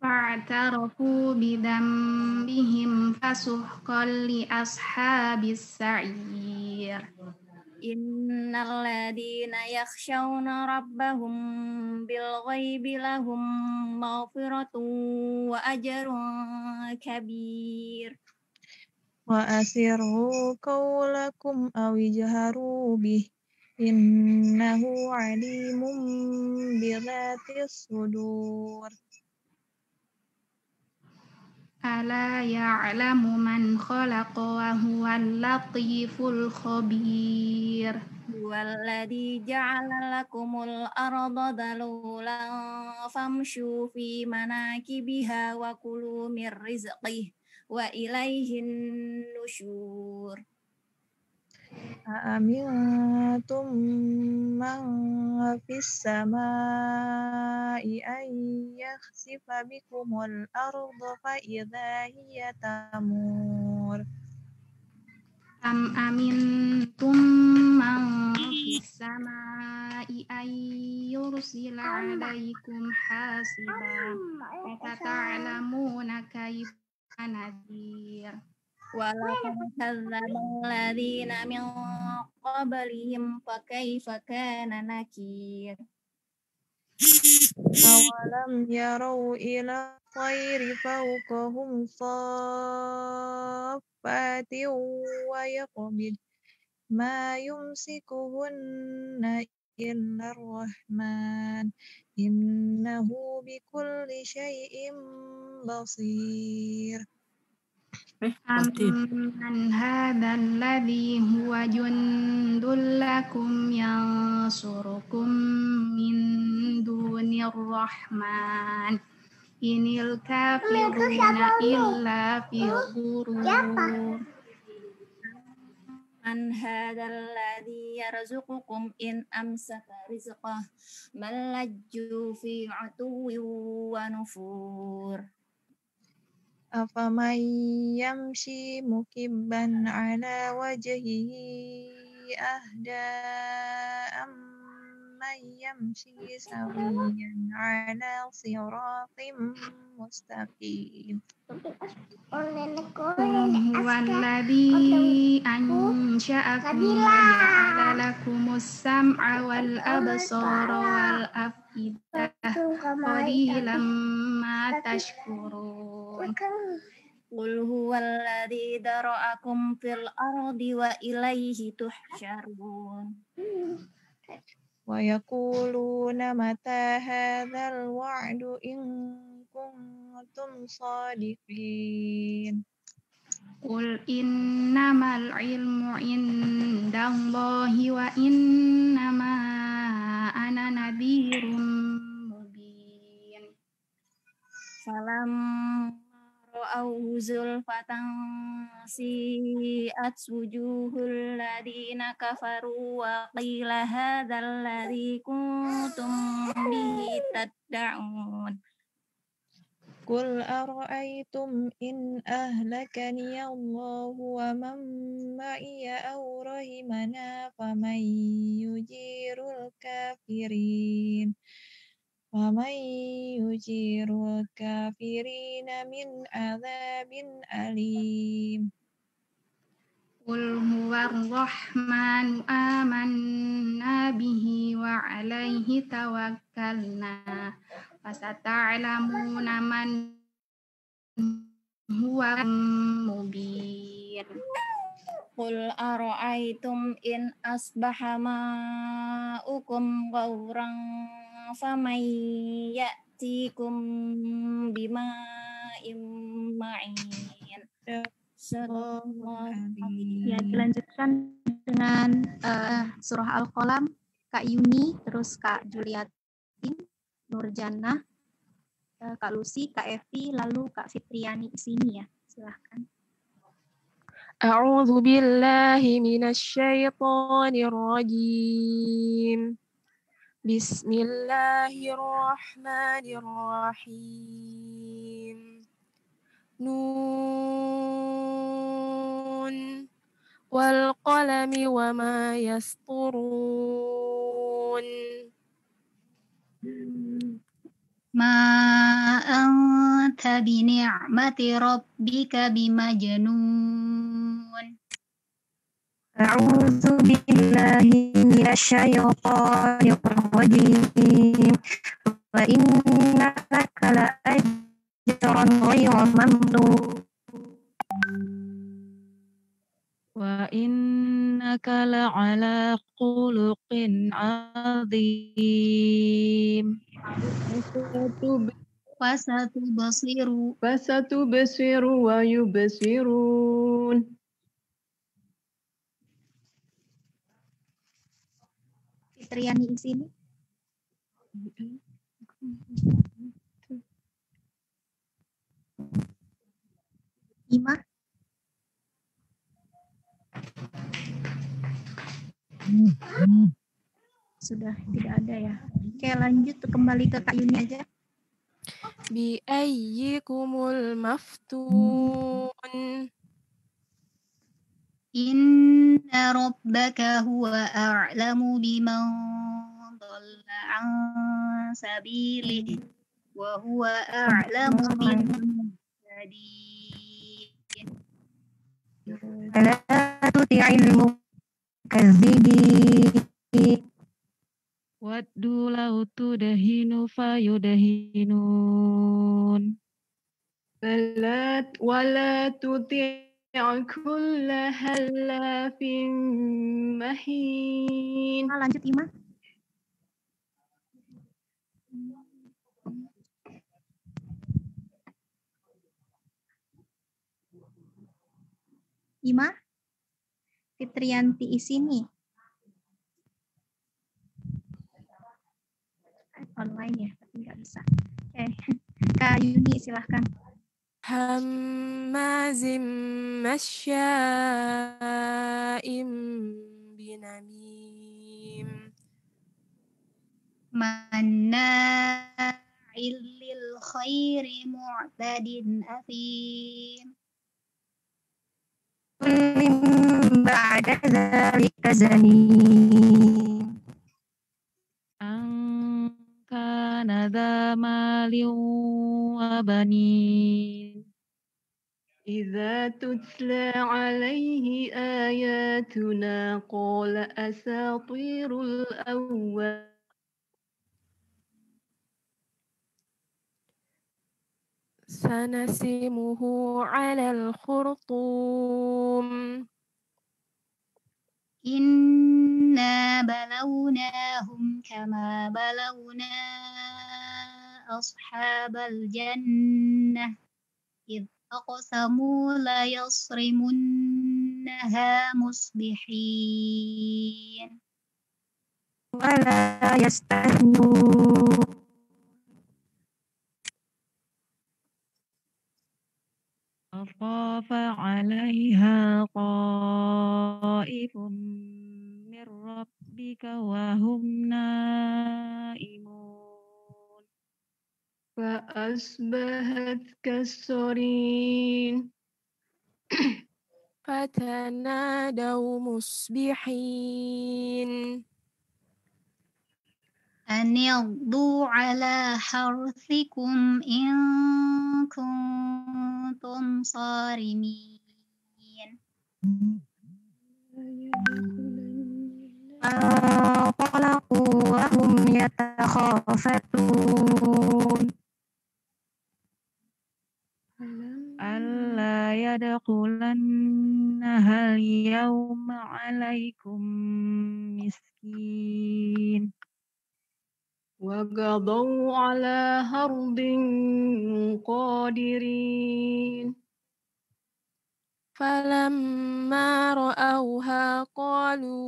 Fa'tarafu bidambihim fasuhqan li ashabis sa'ir. Innal ladina yakhshawna rabbahum bil ghaibi lahum maghfiratun wa ajrun kabir. Wa asirru qawlakum aw ijharu bih innahu alimun bi dhatis sudur. ألا يعلم من خلق وهو اللطيف الخبير هو الذي جعل لكم الأرض ذلولا فامشوا في مناكبها وكلوا من رزقه وإليه النشور أأمنتم من في السماء أن يخسف بكم الأرض فإذا هي تمور أم أمنتم من في السماء أن يرسل عليكم حاصبا فستعلمون كيف نذير ولقد كذب الذين من قبلهم فكيف كان نكير أولم يروا إلى الطير فوقهم صافات ويقبض ما يمسكهن إلا الرحمن إنه بكل شيء بصير أمن هذا الذي هو جند لكم ينصركم من دون الرحمن إن الكافرون إلا في غرور من هذا الذي يرزقكم إن أمسك رزقه بل لجوا في عتو ونفور أفمن يمشي مكبا على وجهه أهدى أمن يمشي سويا على صراط مستقيم هو الذي أنشأكم وجعل لكم السمع والأبصار والأفئدة قليلا ما تشكرون قل هو الذي ذرأكم في الأرض وإليه تحشرون ويقولون متى هذا الوعد إن كنتم صادقين قل إنما العلم عند الله وإنما أنا نذير مبين فلما رأوه زلفة سيئت وجوه الذين كفروا وقيل هذا الذي كنتم به تدعون قل أرأيتم إن أهلكني الله ومن معي أو رحمنا فمن يجير الكافرين من عذاب أليم قل هو الرحمن آمنا به وعليه توكلنا فستعلمون من هو مبين قل أرأيتم إن أصبح ماؤكم غورا فمن يأتيكم بماء معين Ya, dilanjutkan dengan surah Al-Qalam, Kak Yuni, terus Kak Juliatin, Nurjana, Kak Lucy, Kak Evi, lalu Kak Fitriani di sini ya. Silahkan. أعوذ بالله من الشيطان الرجيم بسم الله الرحمن الرحيم نون والقلم وما يسطرون ما أنت بنعمة ربك بمجنون أعوذ بالله من الشيطان الرجيم وإن لك لأجرا غير ممنون وإنك لعلى خلق عظيم فستبصر ويبصرون. Fitriani di sini. Ima. Sudah tidak ada ya. Oke, lanjut kembali ke Kak Yuni aja. Bi ayyikumul maftun. Inna rabbaka huwa a'lamu biman dhalla an sabilihi wa huwa a'lamu bil muhtadin. فلا تطع المكذبين Waddu law tudahinu fayudahinun. ولا تطع كل هلاف مهين. Lanjut Ima. Ima. Fitrianti di sini. Online ya, tapi nggak bisa. Oke, Kak Yuni silahkan. Hammazim masya'im binamim. Manna'il lil khairi mu'tadin athim. من بعد ذلك زنيم An kana dha malin wa banin. إذا تتلى عليه آياتنا قال أساطير الأول. Sanasimuhu 'alal khurtum. Inna balawnahum kama balawna ashabal jannah idh aqsamu la yasrimunnaha musbihin. ولا يستثنون فطاف عليها طائف من ربك وهم نائمون. فأصبحت كالصريم. Fatanadaw musbihin. An yaghdu ala harthikum in kuntum sarimin. فانطلقوا وهم يتخافتون Alla yadkhulannaha al-yawma 'alaikum miskin. وقضوا على هرب قادرين. Falamma ra'awha qalu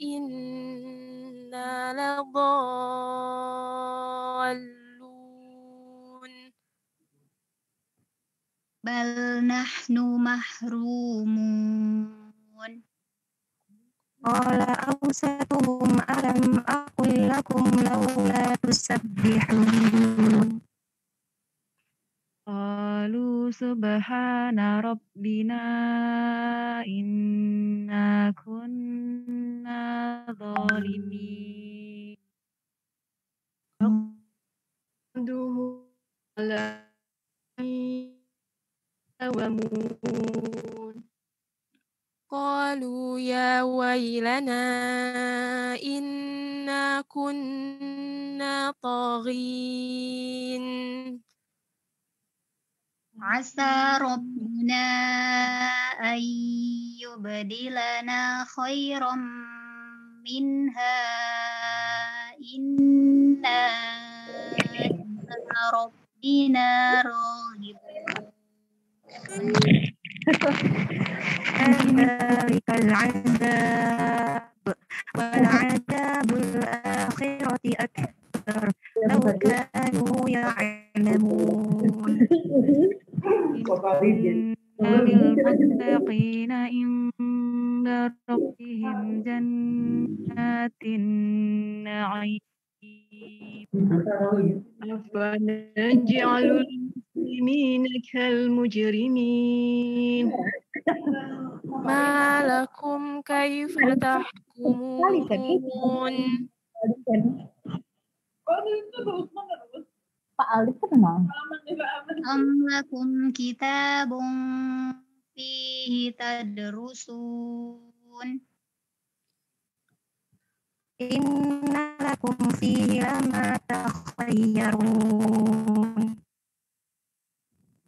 inna ladallun. Bal nahnu mahrumun. قال أوسطهم ألم أقل لكم لولا تسبحون Qalu subhana rabbina inna kunna zalimin. Duhu ala wamun. Qalu ya waylana inna kunna taghin. Asa rabbuna an yubdilana khairan minha inna ila ربنا راغبون كذلك العذاب ولعذاب الآخرة أكبر لو كانوا يعلمون إن للمتقين عند ربهم جنات النعيم أفنجعل المسلمين كالمجرمين ما لكم كيف تحكمون Pak Alif kenal. أم لكم كتاب فيه تدرسون إن لكم فيه لما تخيرون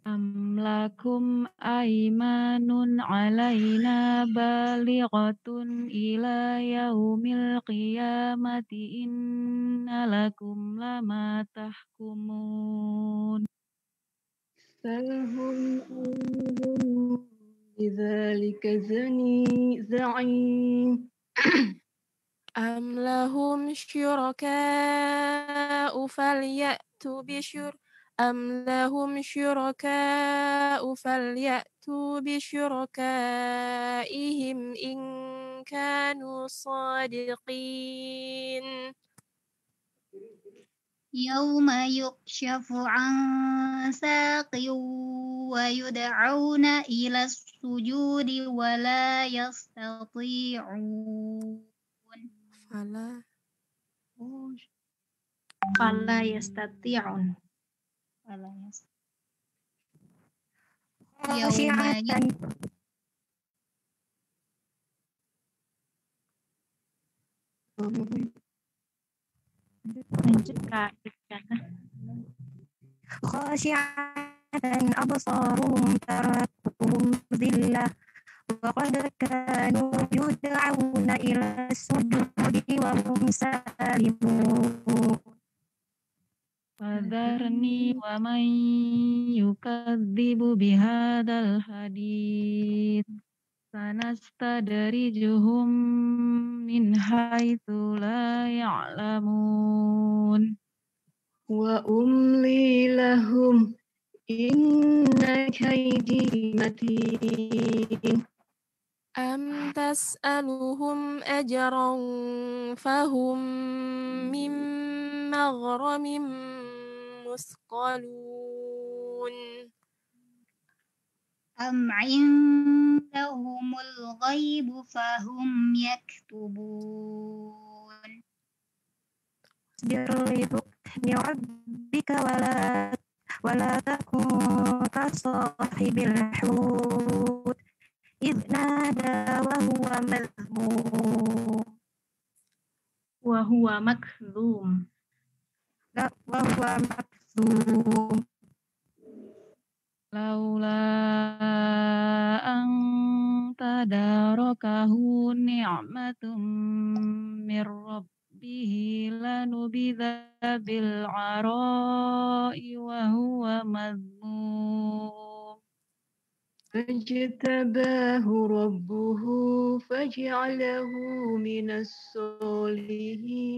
أم لكم أيمان علينا بالغة إلى يوم القيامة إن لكم لما تحكمون سلهم أيهم بذلك زعيم أم لهم شركاء فليأتوا بشركائهم إن كانوا صادقين يوم يكشف عن ساق ويدعون إلى السجود ولا يستطيعون Fala yastati'un. Lanjut Kak Isyana. خاشعة أبصارهم ترهقهم ذلة وقد كانوا يدعون إلى السجود وهم سالمون فذرني ومن يكذب بهذا الحديث سنستدرجهم من حيث لا يعلمون وأملي لهم إن كيدي متين أم تسألهم أجرا فهم من مغرم مثقلون أم عندهم الغيب فهم يكتبون اصبر لحكم ربك ولا تكن كصاحب الحوت إذ نادى وهو مكذوم لولا أن تداركه نعمة من ربه لنبذ بالعراء وهو مذموم فاجتباه ربه فجعله من الصالحين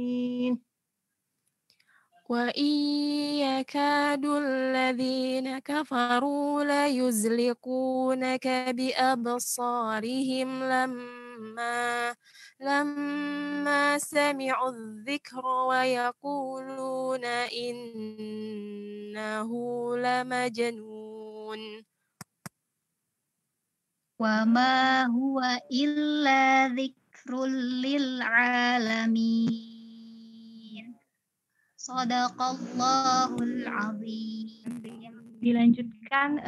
وإن يكاد الذين كفروا ليزلقونك بأبصارهم لما سمعوا الذكر ويقولون إنه لمجنون وما هو إلا ذكر للعالمين Sadaqallahul azim. Dilanjutkan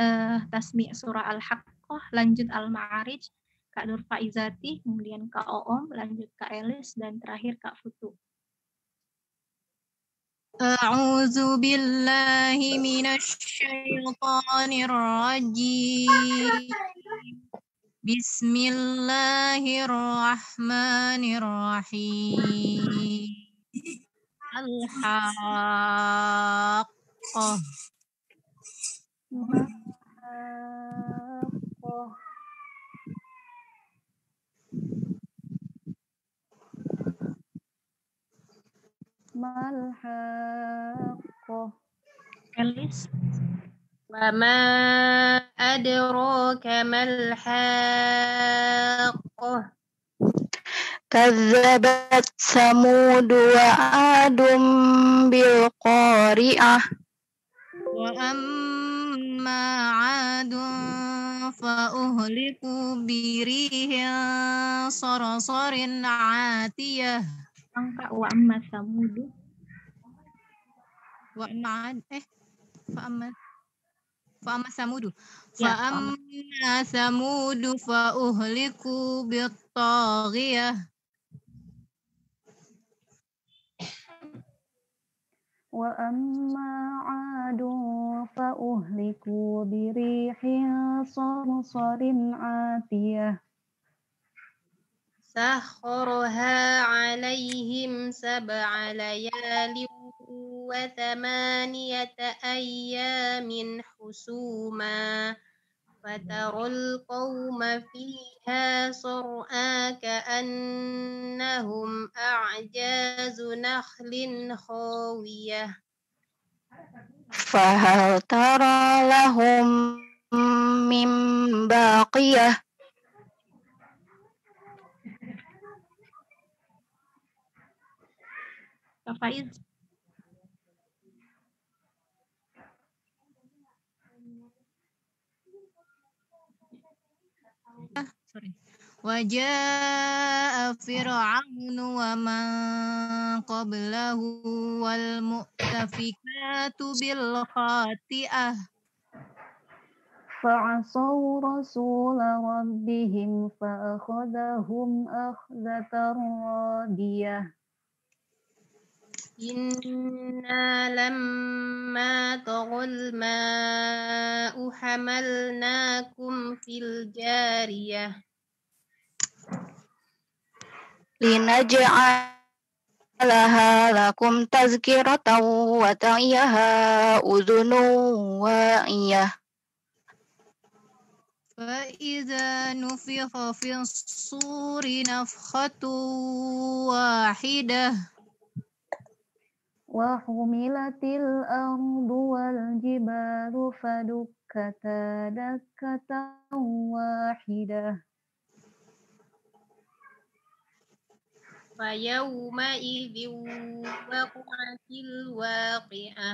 tasmi' surah Al-Haqqah, lanjut Al-Ma'arij, Kak Nur Faizati, kemudian Kak Oom, lanjut Kak Elis, dan terakhir Kak Futu. A'udzu billahi minasy syaithanir rajim. Bismillahirrahmanirrahim. Al-Haqq Oh, Malhaqqah. Malhaqqah. Elis. wa ma adraka mal haqqah. كذبت ثمود وعاد بالقارعة Wa amma 'adun fa uhliku birihin sarsarin 'atiyah. Angka wa amma samudu. Wa amma fa amma samudu. Ya, Fa amma samudu fa uhliku bit-taghiyah. Wa amma 'adun fa uhliku birihin sarsarin 'atiyah. سخرها عليهم 7 ليال و8 أيام حسوما فترى القوم فيها صرعى كأنهم أعجاز نخل خاوية فهل ترى لهم من باقية Kak Faiz. وجاء فرعون ومن قبله والمؤتفكات بالخاطئة فعصوا رسول ربهم فأخذهم أخذة رادية. إنا لما طغى الماء حملناكم في الجارية لنجعلها لكم تذكرة وتعيها أذن واعية فإذا نفخ في الصور نفخة واحدة وحملت الأرض والجبال فدكتا دكة واحدة. فيومئذ وقعت الواقعة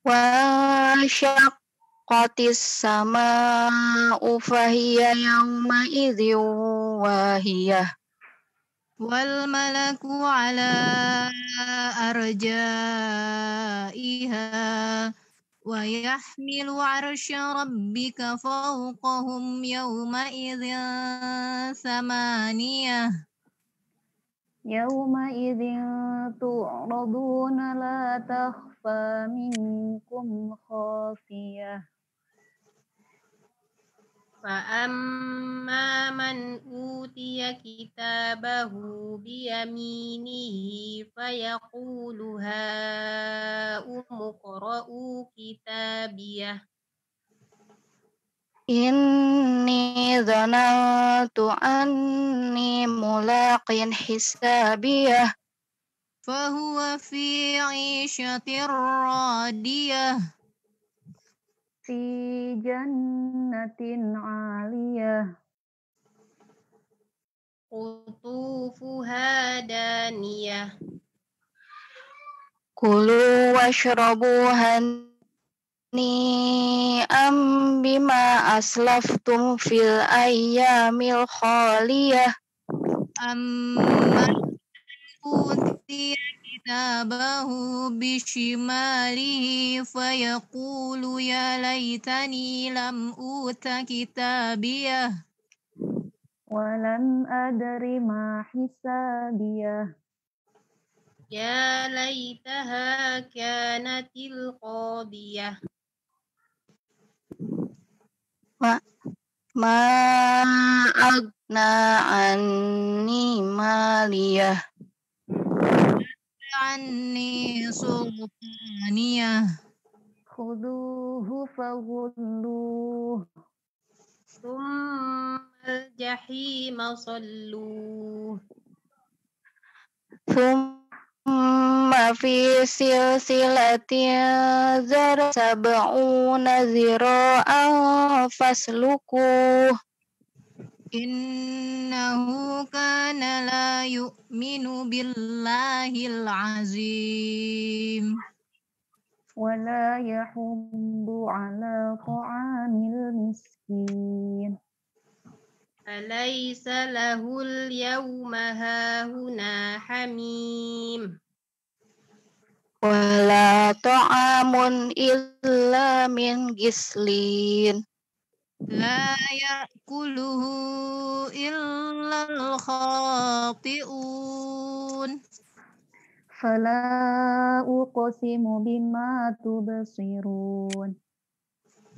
وانشقت السماء فهي يومئذ واهية والملك على أرجائها ويحمل عرش ربك فوقهم يومئذ ثمانية يومئذ تعرضون لا تخفى منكم خافية. فأما من أوتي كتابه بيمينه فيقول هاؤم اقرءوا كتابيه إني ظننت أني ملاق حسابيه فهو في عيشة راضية في جنة عالية قطوفها دانية كلوا واشربوا هنيئا بما أسلفتم في الأيام الخالية أما أوتي كتابه بشماله فيقول يا ليتني لم أوت كتابيه ولم أدر ما حسابيه يا ليتها كانت القاضية ما أغنى عني ماليه عني سلطانيه خذوه فغلوه ثم الجحيم صلوه ثم في سلسلة ذرعها 70 ذراعا فاسلكوه إنه كان لا يؤمن بالله العظيم ولا يحض على طعام المسكين أليس له اليوم هاهنا حميم ولا طعام إلا من غسلين لا يأكله إلا الخاطئون فلا أقسم بما تبصرون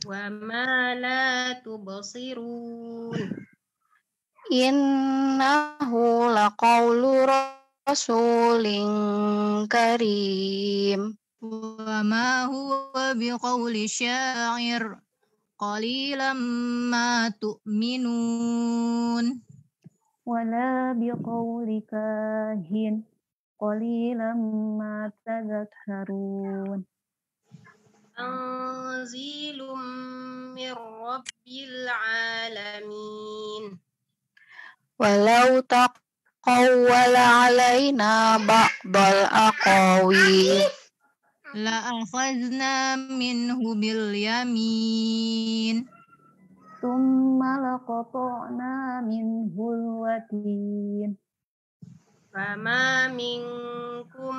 وما لا تبصرون إنه لقول رسول كريم وما هو بقول شاعر قليلا ما تؤمنون ولا بقول كاهن قليلا ما تذكرون تنزيل من رب العالمين ولو تقول علينا بعض الأقاويل لأخذنا منه باليمين ثم لقطعنا منه الوتين فما منكم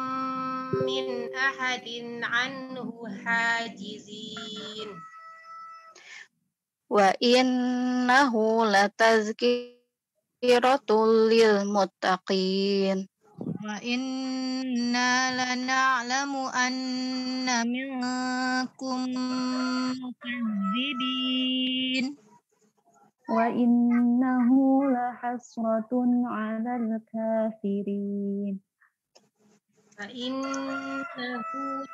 من أحد عنه حاجزين وإنه لتذكرة للمتقين وإنا لنعلم أن منكم مكذبين وإنه لحسرة على الكافرين فإنه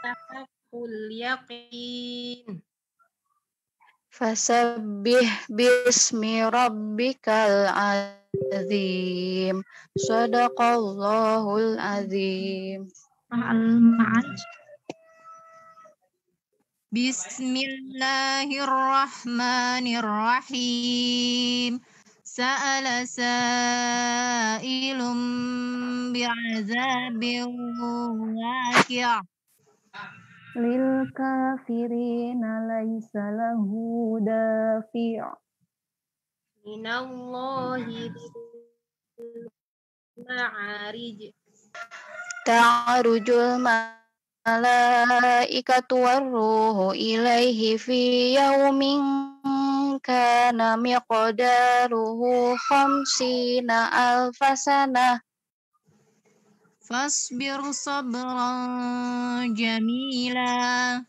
لحق اليقين فسبح باسم ربك العظيم صدق الله العظيم بسم الله الرحمن الرحيم سأل سائل بعذاب واقع للكافرين ليس له دافع من الله ذي المعارج تعرج الملائكة والروح إليه في يوم كان مقداره 50,000 سنة فاصبر صبرا جميلا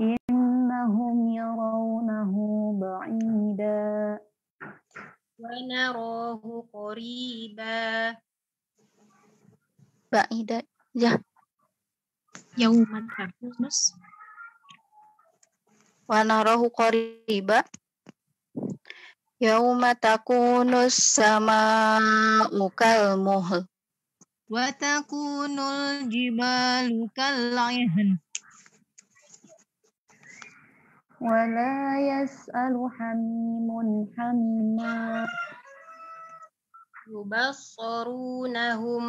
إنهم يرونه بعيدا ونراه قريبا بعيدا ya يوم تكونس ونراه قريبا يوم تكون السماء كالمهل وتكون الجبال كالعهن ولا يسأل حميم حميما يبصرونهم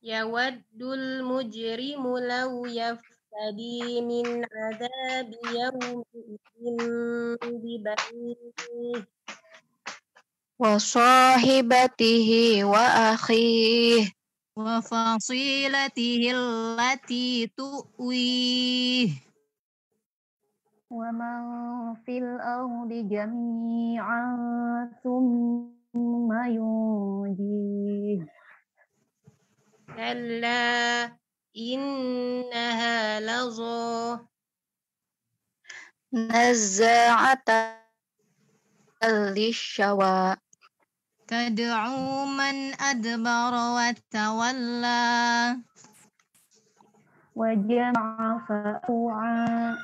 يود المجرم لو يفتدي من عذاب يومئذ ببنيه وصاحبته وأخيه وفصيلته التي تؤويه ومن في الأرض جميعا ثم ينجيه كلا إنها لظى نزاعة للشوى تدعو من أدبر وتولى وجمع فأوعى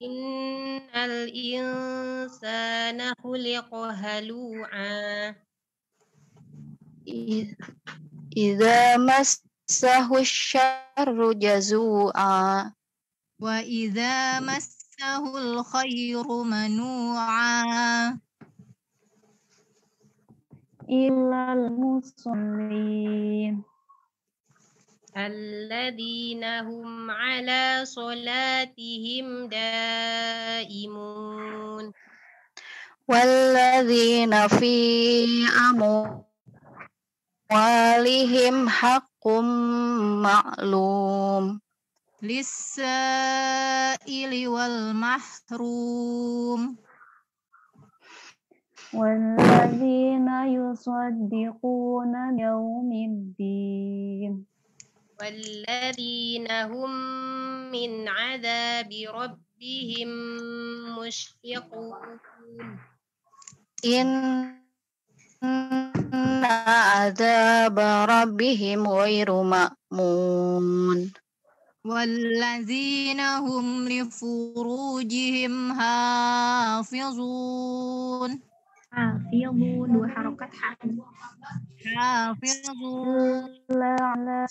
إن الإنسان خلق هلوعا إذا مسه الشر جزوعا وإذا مسه الخير منوعا إلا المصلين الذين هم على صلاتهم دائمون والذين في أموالهم حق معلوم للسائل والمحروم والذين يصدقون بيوم الدين والذين هم من عذاب ربهم مشفقون إن عذاب ربهم غير مأمون والذين هم لفروجهم حافظون حافظون dua harokat حافظون إلا على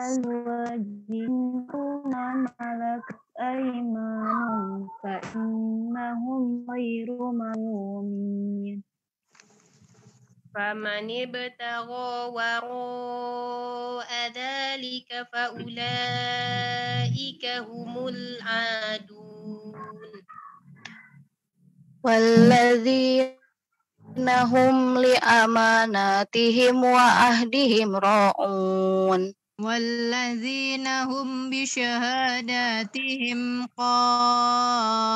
أزواجهم وما ملكت أيمانهم فإنهم غير ملومين فمن ابتغى وراء ذلك فأولئك هم العادون والذين هم لأماناتهم وعهدهم راعون والذين هم بشهاداتهم قائمون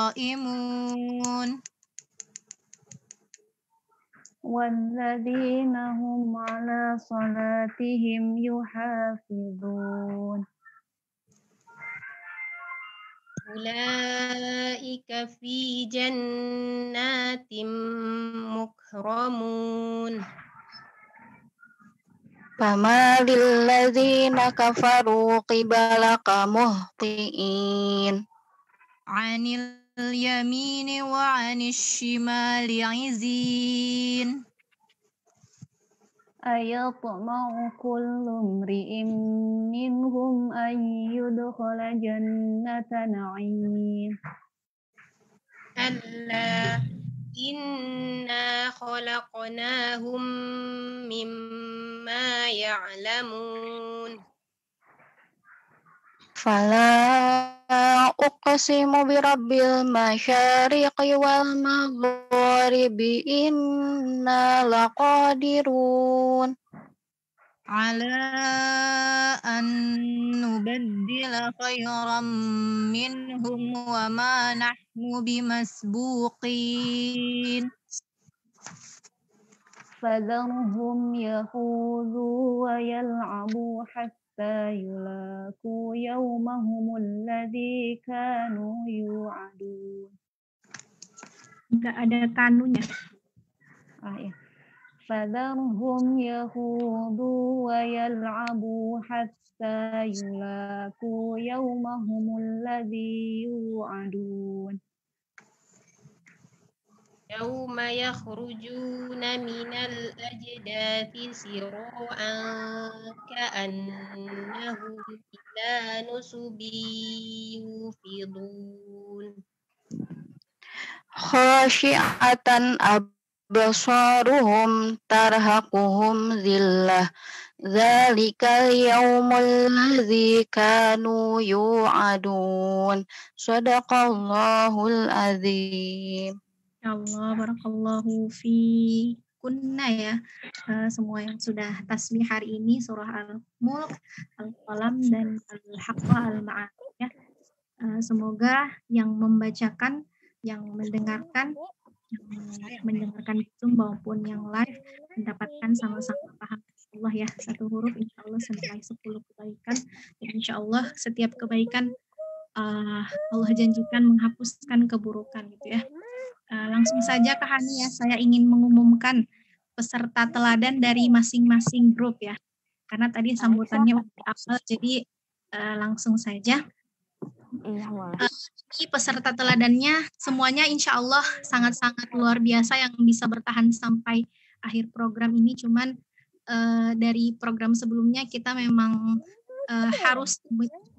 والذين هم على صلاتهم يحافظون أولئك في جنات مكرمون فما للذين كفروا قبلك مهطئين عن اليمين وعن الشمال عزين أيطمع كل امرئ منهم أن يدخل جنة نعيم كلا إنا خلقناهم مما يعلمون فلا أقسم برب المشارق والمغارب إنا لقادرون على أن نبدل خيرا منهم وما نحن بمسبوقين فذرهم يخوضوا ويلعبوا حتى يلاقوا يومهم الذي كانوا يوعدون. Nggak ada kanunya. Ya. فذرهم يخوضوا ويلعبوا حتى يلاقوا يومهم الذي يوعدون. يوم يخرجون من الأجداث سراعا كأنهم إلى نصب يوفضون خاشعة أبصارهم ترهقهم ذلة ذلك اليوم الذي كانوا يوعدون صدق الله العظيم. Allah, barakallahu fi kunna ya. Semua yang sudah tasbih hari ini surah Al-Mulk, Al-Qalam dan Al-Haqqah Al-Ma'arij ya. Semoga yang membacakan, yang mendengarkan, yang mendengarkan Zoom maupun yang live mendapatkan sama-sama paham Allah ya. Satu huruf insya Allah senilai 10 kebaikan. Dan insya Allah setiap kebaikan Allah janjikan menghapuskan keburukan gitu ya. Langsung saja Kak Hani ya, saya ingin mengumumkan peserta teladan dari masing-masing grup ya. Karena tadi sambutannya waktu awal, jadi langsung saja. Iya, boleh. Ini peserta teladannya semuanya insya Allah sangat-sangat luar biasa yang bisa bertahan sampai akhir program ini. Cuman dari program sebelumnya kita memang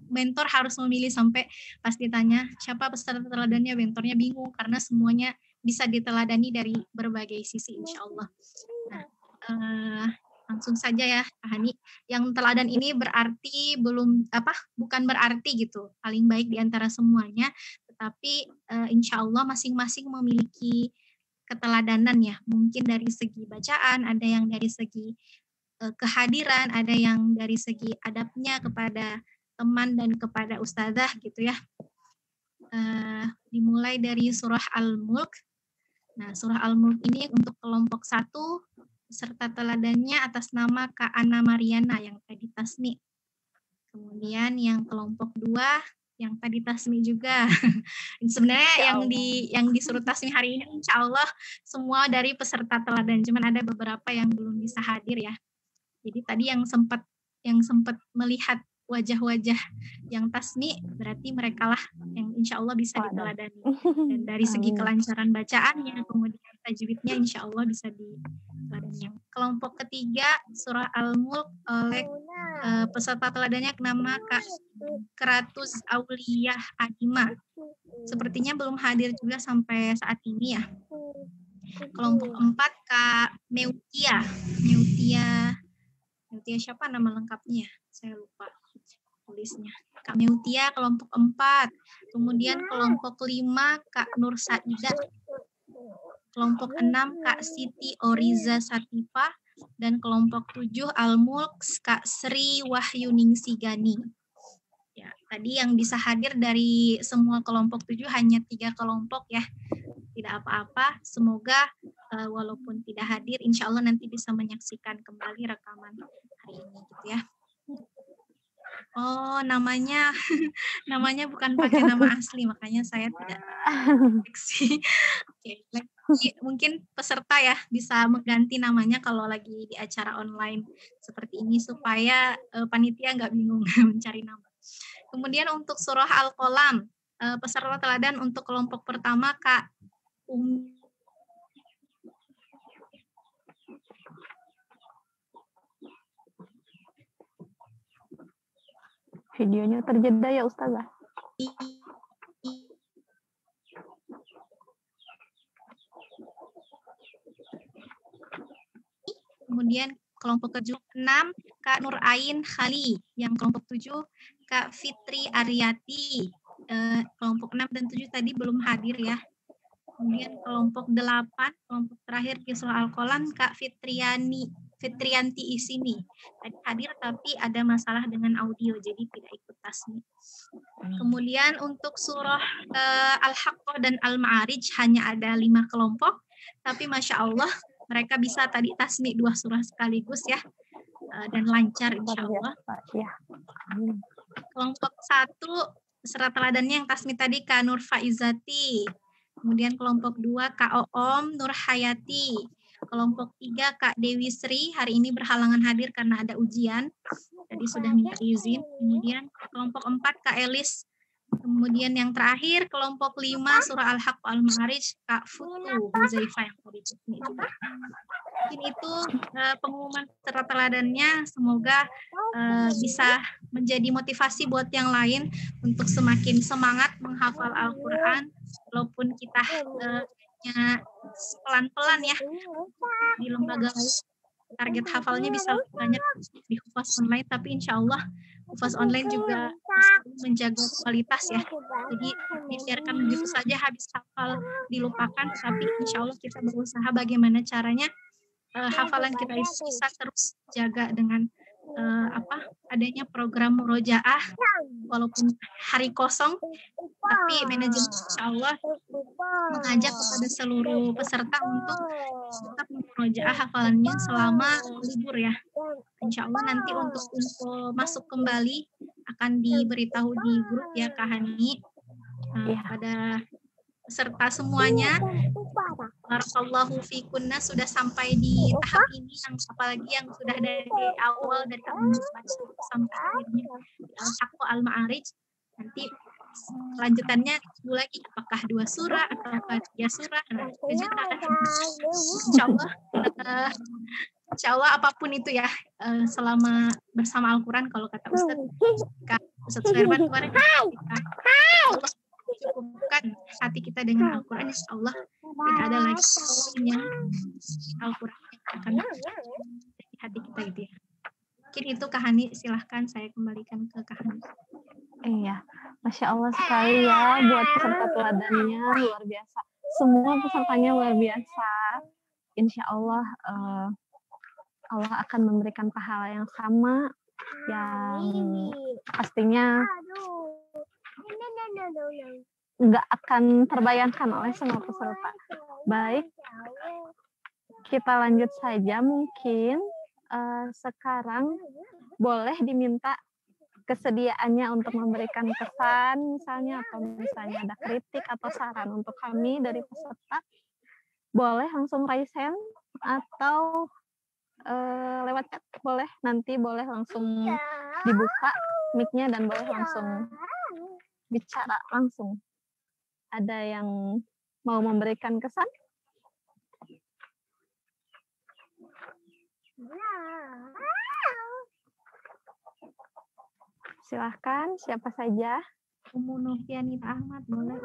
mentor harus memilih sampai pas ditanya siapa peserta teladannya, mentornya bingung karena semuanya bisa diteladani dari berbagai sisi insya Allah. Nah, langsung saja ya Kak Hani. Yang teladan ini berarti bukan berarti gitu paling baik di antara semuanya, tetapi insya Allah masing-masing memiliki keteladanan ya. Mungkin dari segi bacaan, ada yang dari segi kehadiran, ada yang dari segi adabnya kepada teman dan kepada ustazah gitu ya. Dimulai dari surah Al-Mulk. Nah, surah Al-Mulk ini untuk kelompok 1 serta teladannya atas nama Kak Ana Mariana yang tadi tasmi. Kemudian yang kelompok 2 yang tadi tasmi juga. Sebenarnya yang disuruh tasmi hari ini insya Allah semua dari peserta teladan, cuman ada beberapa yang belum bisa hadir ya. Jadi tadi yang sempat melihat wajah-wajah yang tasmi berarti merekalah yang insya Allah bisa diteladani. Dan dari segi kelancaran bacaannya, kemudian tajwidnya insya Allah bisa diteladani. Kelompok ketiga surah Al-Mulk oleh peserta teladannya nama Kak Keratus Auliyah Adima. Sepertinya belum hadir juga sampai saat ini ya. Kelompok 4 Kak Meutia siapa nama lengkapnya? Saya lupa tulisnya. Kak Meutia kelompok 4. Kemudian kelompok 5 Kak Nur Saida. Kelompok 6 Kak Siti Oriza Satifa dan kelompok 7 Al-Mulk Kak Sri Wahyuningsi Gani. Ya, tadi yang bisa hadir dari semua kelompok 7 hanya 3 kelompok ya. Tidak apa-apa, semoga walaupun tidak hadir, insya Allah nanti bisa menyaksikan kembali rekaman hari ini gitu ya. Oh, namanya bukan pakai nama asli, makanya saya tidak deteksi. Oke, mungkin peserta ya bisa mengganti namanya kalau lagi di acara online seperti ini supaya panitia nggak bingung mencari nama. Kemudian untuk surah Al-Qalam, peserta teladan untuk kelompok pertama Kak Videonya terjeda ya Ustazah. Kemudian kelompok ke-6 Kak Nur Ain Khali, yang kelompok 7 Kak Fitri Aryati. Kelompok 6 dan 7 tadi belum hadir ya. Kemudian kelompok 8, kelompok terakhir di surah Al-Qalam Kak Fitrianti Isini. Tadi hadir tapi ada masalah dengan audio jadi tidak ikut tasmi. Kemudian untuk surah Al-Haqqah dan Al-Ma'arij hanya ada 5 kelompok, tapi Masya Allah mereka bisa tadi tasmi 2 surah sekaligus ya, dan lancar insya Allah. Kelompok 1 peserta teladannya yang tasmi tadi Kak Nur Faizati. Kemudian kelompok 2 Kak Oom Nur Hayati. Kelompok 3 Kak Dewi Sri, hari ini berhalangan hadir karena ada ujian. Tadi sudah minta izin. Kemudian kelompok 4 Kak Elis. Kemudian yang terakhir kelompok 5 surah Al-Haqq Al-Ma'arij Kak Futu Huzaifah yang tadi ini juga. Mungkin itu pengumuman peserta teladannya, semoga bisa menjadi motivasi buat yang lain untuk semakin semangat menghafal Al-Quran walaupun kita pelan-pelan ya di lembaga target hafalnya bisa banyak di Hufaz online, tapi insya Allah Hufaz online juga menjaga kualitas ya. Jadi dibiarkan begitu saja habis hafal dilupakan, tapi insya Allah kita berusaha bagaimana caranya hafalan kita bisa terus jaga dengan adanya program murojaah walaupun hari kosong, tapi manajemen insya Allah mengajak kepada seluruh peserta untuk tetap murojaah hafalannya selama libur ya. Insya Allah nanti untuk info masuk kembali akan diberitahu di grup ya Kak Hani. Pada peserta semuanya, barakallahu fikunna, sudah sampai di tahap ini, yang apalagi yang sudah dari awal dari sampai akhirnya Al-Haqqa Al-Ma'arij. Nanti lanjutannya lagi apakah 2 surah atau 3 surah. Nah, kejutan. Insya Allah apapun itu ya, selama bersama Al-Quran, kalau kata Ustadz Suherman kemarin, Allah cukupkan hati kita dengan Al-Quran, insya Allah tidak ada lagi yang Al-Quran yang akan di hati kita gitu ya. Mungkin itu Kak Hani, silahkan saya kembalikan ke Kak Hani. Iya, Masya Allah sekali ya buat peserta teladannya, luar biasa. Semua pesertanya luar biasa. Insya Allah Allah akan memberikan pahala yang sama, yang pastinya nggak akan terbayangkan oleh semua peserta. Baik, kita lanjut saja mungkin. Sekarang boleh diminta kesediaannya untuk memberikan pesan misalnya, atau misalnya ada kritik atau saran untuk kami dari peserta, boleh langsung raise hand atau lewat chat boleh, nanti boleh langsung dibuka mic-nya dan boleh langsung bicara langsung. Ada yang mau memberikan kesan? Silahkan, siapa saja. Umu Novianita Ahmad, boleh.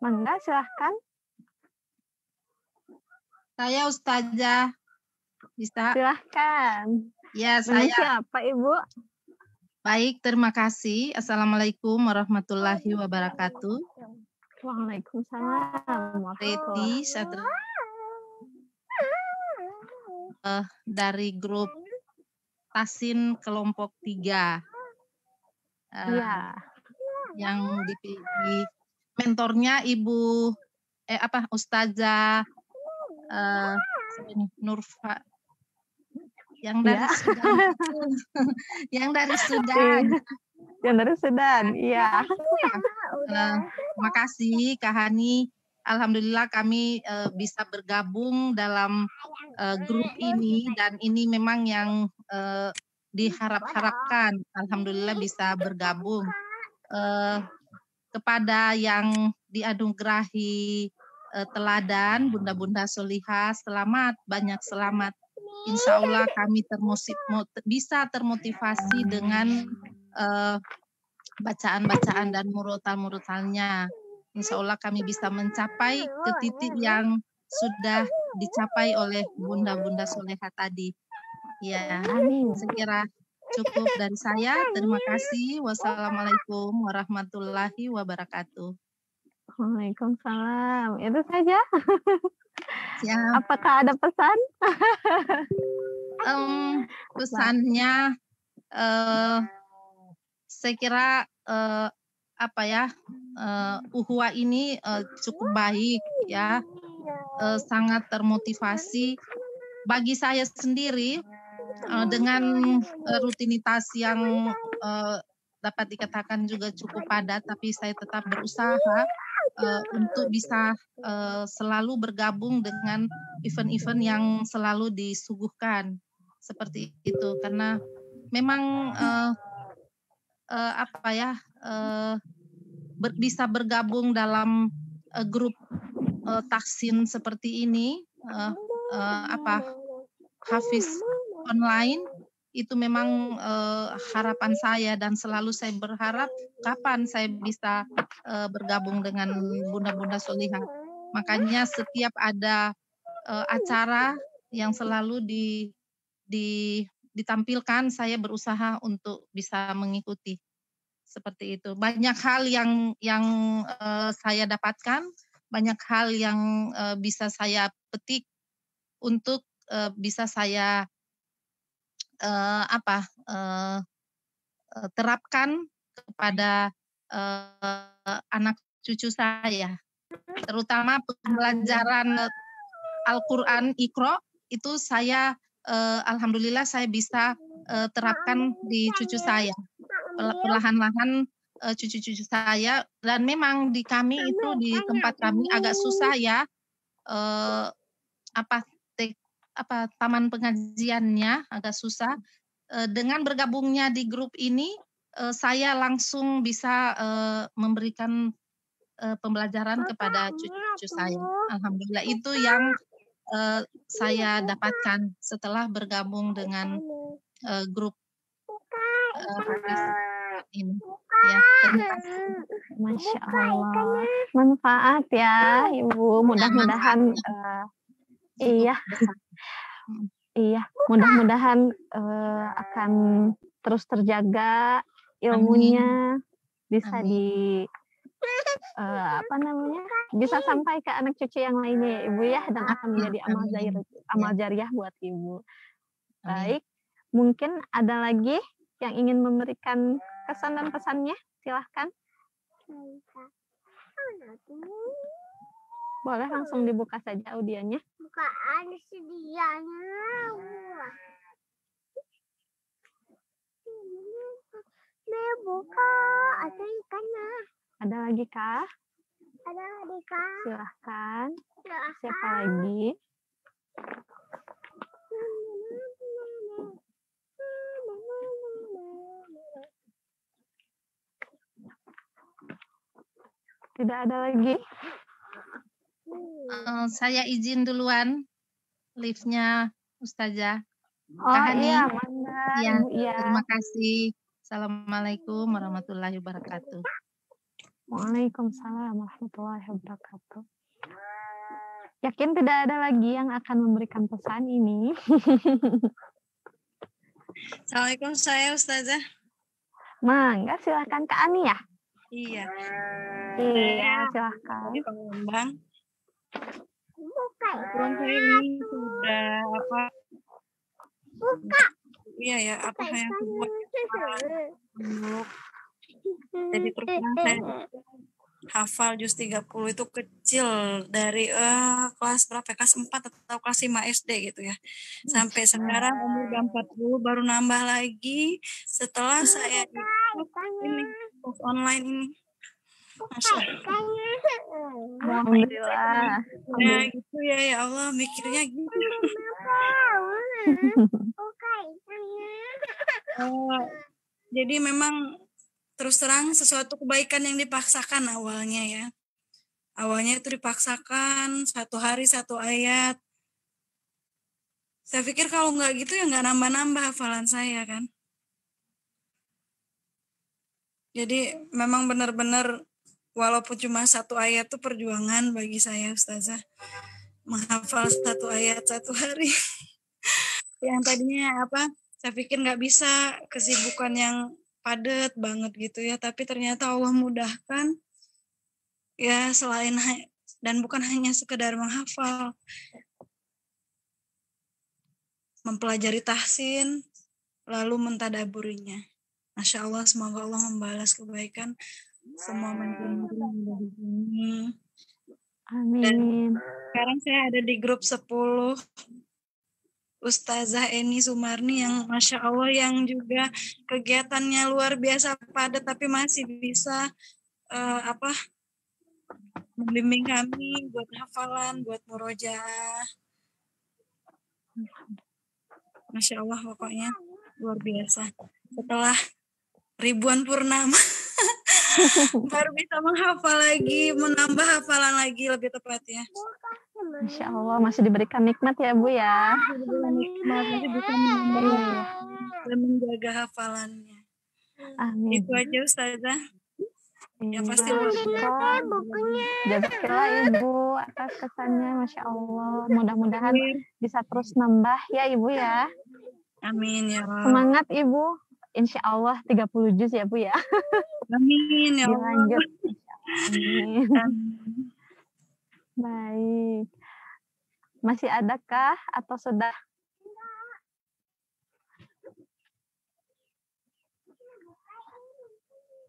Mangga, silahkan. Saya Ustazah. Bisa? Silahkan. Ya, Dengan saya. siapa, Ibu? Baik, terima kasih. Assalamualaikum warahmatullahi wabarakatuh. Waalaikumsalam. Reti dari grup Tasin kelompok 3. Iya. Yang di mentornya Ibu Ustazah Nurfa yang dari Sudan. Yang dari Sudan. Yang dari Sudan, iya. Terima kasih Kak Hani. Alhamdulillah kami bisa bergabung dalam grup ini, dan ini memang yang diharap-harapkan. Alhamdulillah bisa bergabung. Kepada yang dianugerahi teladan, Bunda-Bunda Solihah, selamat, banyak selamat. Insya Allah kami bisa termotivasi dengan bacaan-bacaan dan murotal-murotalnya. Insya Allah kami bisa mencapai ke titik yang sudah dicapai oleh Bunda-Bunda Solihah tadi. Ya, sekira cukup dari saya. Terima kasih. Wassalamualaikum warahmatullahi wabarakatuh. Waalaikumsalam. Itu saja. Siap. Apakah ada pesan? Pesannya, saya kira uhuwah ini cukup baik ya, sangat termotivasi. Bagi saya sendiri dengan rutinitas yang dapat dikatakan juga cukup padat, tapi saya tetap berusaha untuk bisa selalu bergabung dengan event-event yang selalu disuguhkan seperti itu, karena memang bisa bergabung dalam grup Taksin seperti ini, Hafiz online, itu memang harapan saya, dan selalu saya berharap kapan saya bisa bergabung dengan Bunda-Bunda Solihah. Makanya setiap ada acara yang selalu ditampilkan, saya berusaha untuk bisa mengikuti. Seperti itu. Banyak hal yang saya dapatkan, banyak hal yang bisa saya petik untuk bisa saya terapkan kepada anak cucu saya, terutama pembelajaran Al-Quran Iqra itu saya alhamdulillah saya bisa terapkan di cucu saya perlahan-lahan, cucu-cucu saya, dan memang di kami itu di tempat kami agak susah ya, taman pengajiannya agak susah. dengan bergabungnya di grup ini, saya langsung bisa memberikan pembelajaran kepada cucu saya. Alhamdulillah itu yang saya dapatkan setelah bergabung dengan grup ini. Ya, terima kasih. Masya Allah, manfaat ya Ibu. Mudah-mudahan iya, iya, mudah-mudahan akan terus terjaga ilmunya, bisa di apa namanya, bisa sampai ke anak cucu yang lainnya ya Ibu ya, dan akan menjadi amal jariah buat Ibu. Baik, mungkin ada lagi yang ingin memberikan kesan dan pesannya, silahkan. Boleh langsung dibuka saja audionya. Bukaan sedianya. Buka, ada ikannya. Ada lagi kah? Ada lagi kah? Silahkan. Siapa lagi? Tidak ada lagi? Saya izin duluan liftnya Ustazah. Oh iya, mangga. Ya, Iya. terima kasih. Assalamualaikum warahmatullahi wabarakatuh. Waalaikumsalam warahmatullahi wabarakatuh. Yakin tidak ada lagi yang akan memberikan pesan ini? Assalamualaikum, saya Ustazah. Mangga, silakan Kak Ani ya. Iya. Iya, silakan. Di Palembang. Buka. Ukuran saya ini sudah apa? Buka. Iya ya, apa yang kedua? Jadi terus terang saya hafal juz 30 itu kecil dari kelas berapa? Kelas 4 atau kelas 5 SD gitu ya. Sampai sekarang umur 40 baru nambah lagi setelah saya ini kelas online ini. Masya Allah. Alhamdulillah. Ya gitu ya, ya Allah mikirnya gitu. Jadi memang terus terang sesuatu kebaikan yang dipaksakan awalnya ya. Awalnya itu dipaksakan 1 hari 1 ayat. Saya pikir kalau nggak gitu ya nggak nambah-nambah hafalan saya kan. Jadi memang benar-benar walaupun cuma 1 ayat itu perjuangan bagi saya Ustazah. Menghafal 1 ayat 1 hari. Yang tadinya apa? Saya pikir nggak bisa, kesibukan yang padat banget gitu ya. Tapi ternyata Allah mudahkan. Ya selain dan bukan hanya sekedar menghafal. Mempelajari tahsin, lalu mentadaburinya. Masya Allah, semoga Allah membalas kebaikan semua mentor-mentor yang ada di sini. Amin. Dan sekarang saya ada di grup 10 Ustazah Eni Sumarni yang Masya Allah yang juga kegiatannya luar biasa padat tapi masih bisa membimbing kami buat hafalan, buat murojaah. Masya Allah pokoknya luar biasa. Setelah ribuan purnama baru bisa menghafal lagi, menambah hafalan lagi lebih tepatnya. Masya Allah, masih diberikan nikmat ya Bu ya. Nikmat, masih bisa menambah dan menjaga hafalannya. Amin. Itu aja Ustazah. Ya pasti Jazakallah Ibu atas kesannya, Masya Allah. Mudah-mudahan bisa terus nambah ya Ibu ya. Amin ya Allah. Semangat Ibu. Insya Allah 30 juz ya Bu ya. Amin ya Allah. Dilanjut. Amin. Baik. Masih adakah atau sudah?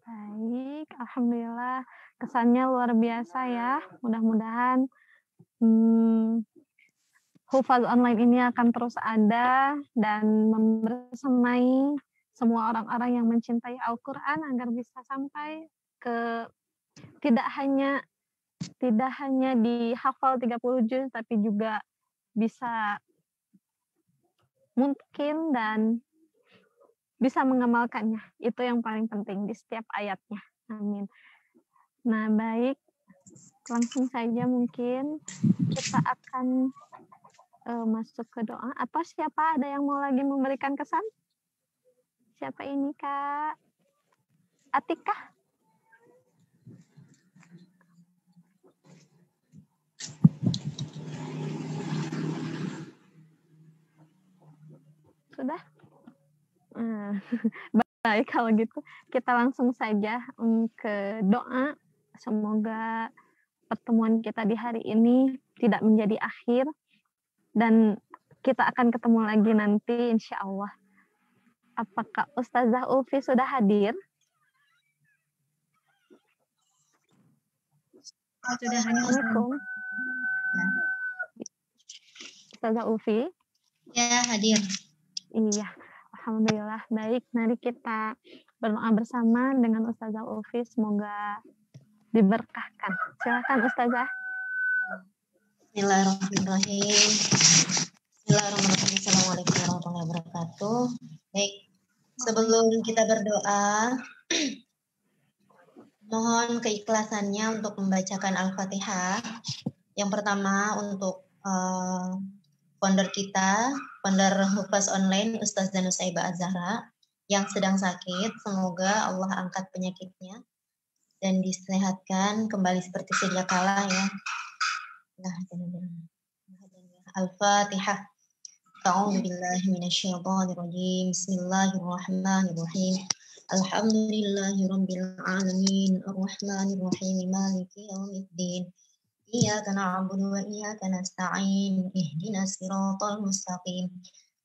Baik, alhamdulillah kesannya luar biasa ya. Mudah-mudahan Hufaz online ini akan terus ada dan membersamai semua orang-orang yang mencintai Al-Quran agar bisa sampai ke tidak hanya dihafal 30 juz tapi juga bisa mungkin dan bisa mengamalkannya. Itu yang paling penting di setiap ayatnya. Amin. Nah, baik. Langsung saja mungkin kita akan masuk ke doa. Atau siapa ada yang mau lagi memberikan kesan? Siapa ini, Kak? Atika? Sudah? Baik, kalau gitu kita langsung saja ke doa. Semoga pertemuan kita di hari ini tidak menjadi akhir dan kita akan ketemu lagi nanti insya Allah. Apakah Ustazah Ulfi sudah hadir? Sudah hadir. Assalamualaikum. Ustazah Ulfi? Ya, hadir. Iya, alhamdulillah. Baik, mari kita berdoa bersama dengan Ustazah Ulfi. Semoga diberkahkan. Silakan Ustazah. Bismillahirrahmanirrahim. Bismillahirrahmanirrahim. Assalamualaikum warahmatullahi wabarakatuh. Baik, sebelum kita berdoa, mohon keikhlasannya untuk membacakan Al-Fatihah. Yang pertama untuk founder kita, founder Hufaz Online, Ustazah Nusaibah Az-Zahra, yang sedang sakit. Semoga Allah angkat penyakitnya dan disehatkan kembali seperti sedia kala ya. Al-Fatihah. A'udzu billahi minasyaitonir rajim. Bismillahirrahmanirrahim. Alhamdulillahirabbil alamin. Arrahmanir rahim. Maliki yaumiddin. Iyyaka na'budu wa iyyaka nasta'in. Ihdinas siratal mustaqim.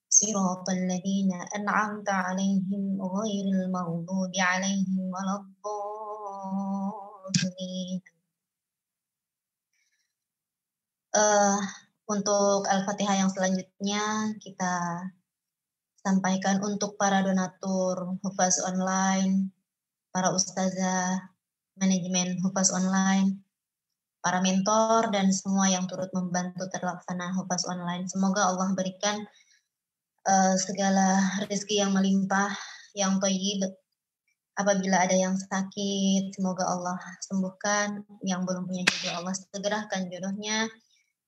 Siratal ladzina an'amta 'alaihim ghairil maghdubi 'alaihim waladdallin. Untuk Al-Fatihah yang selanjutnya kita sampaikan untuk para donatur Hufaz Online, para ustazah, manajemen Hufaz Online, para mentor, dan semua yang turut membantu terlaksana Hufaz Online. Semoga Allah berikan segala rezeki yang melimpah, yang thayyib. Apabila ada yang sakit, semoga Allah sembuhkan. Yang belum punya jodoh, Allah segerakan jodohnya.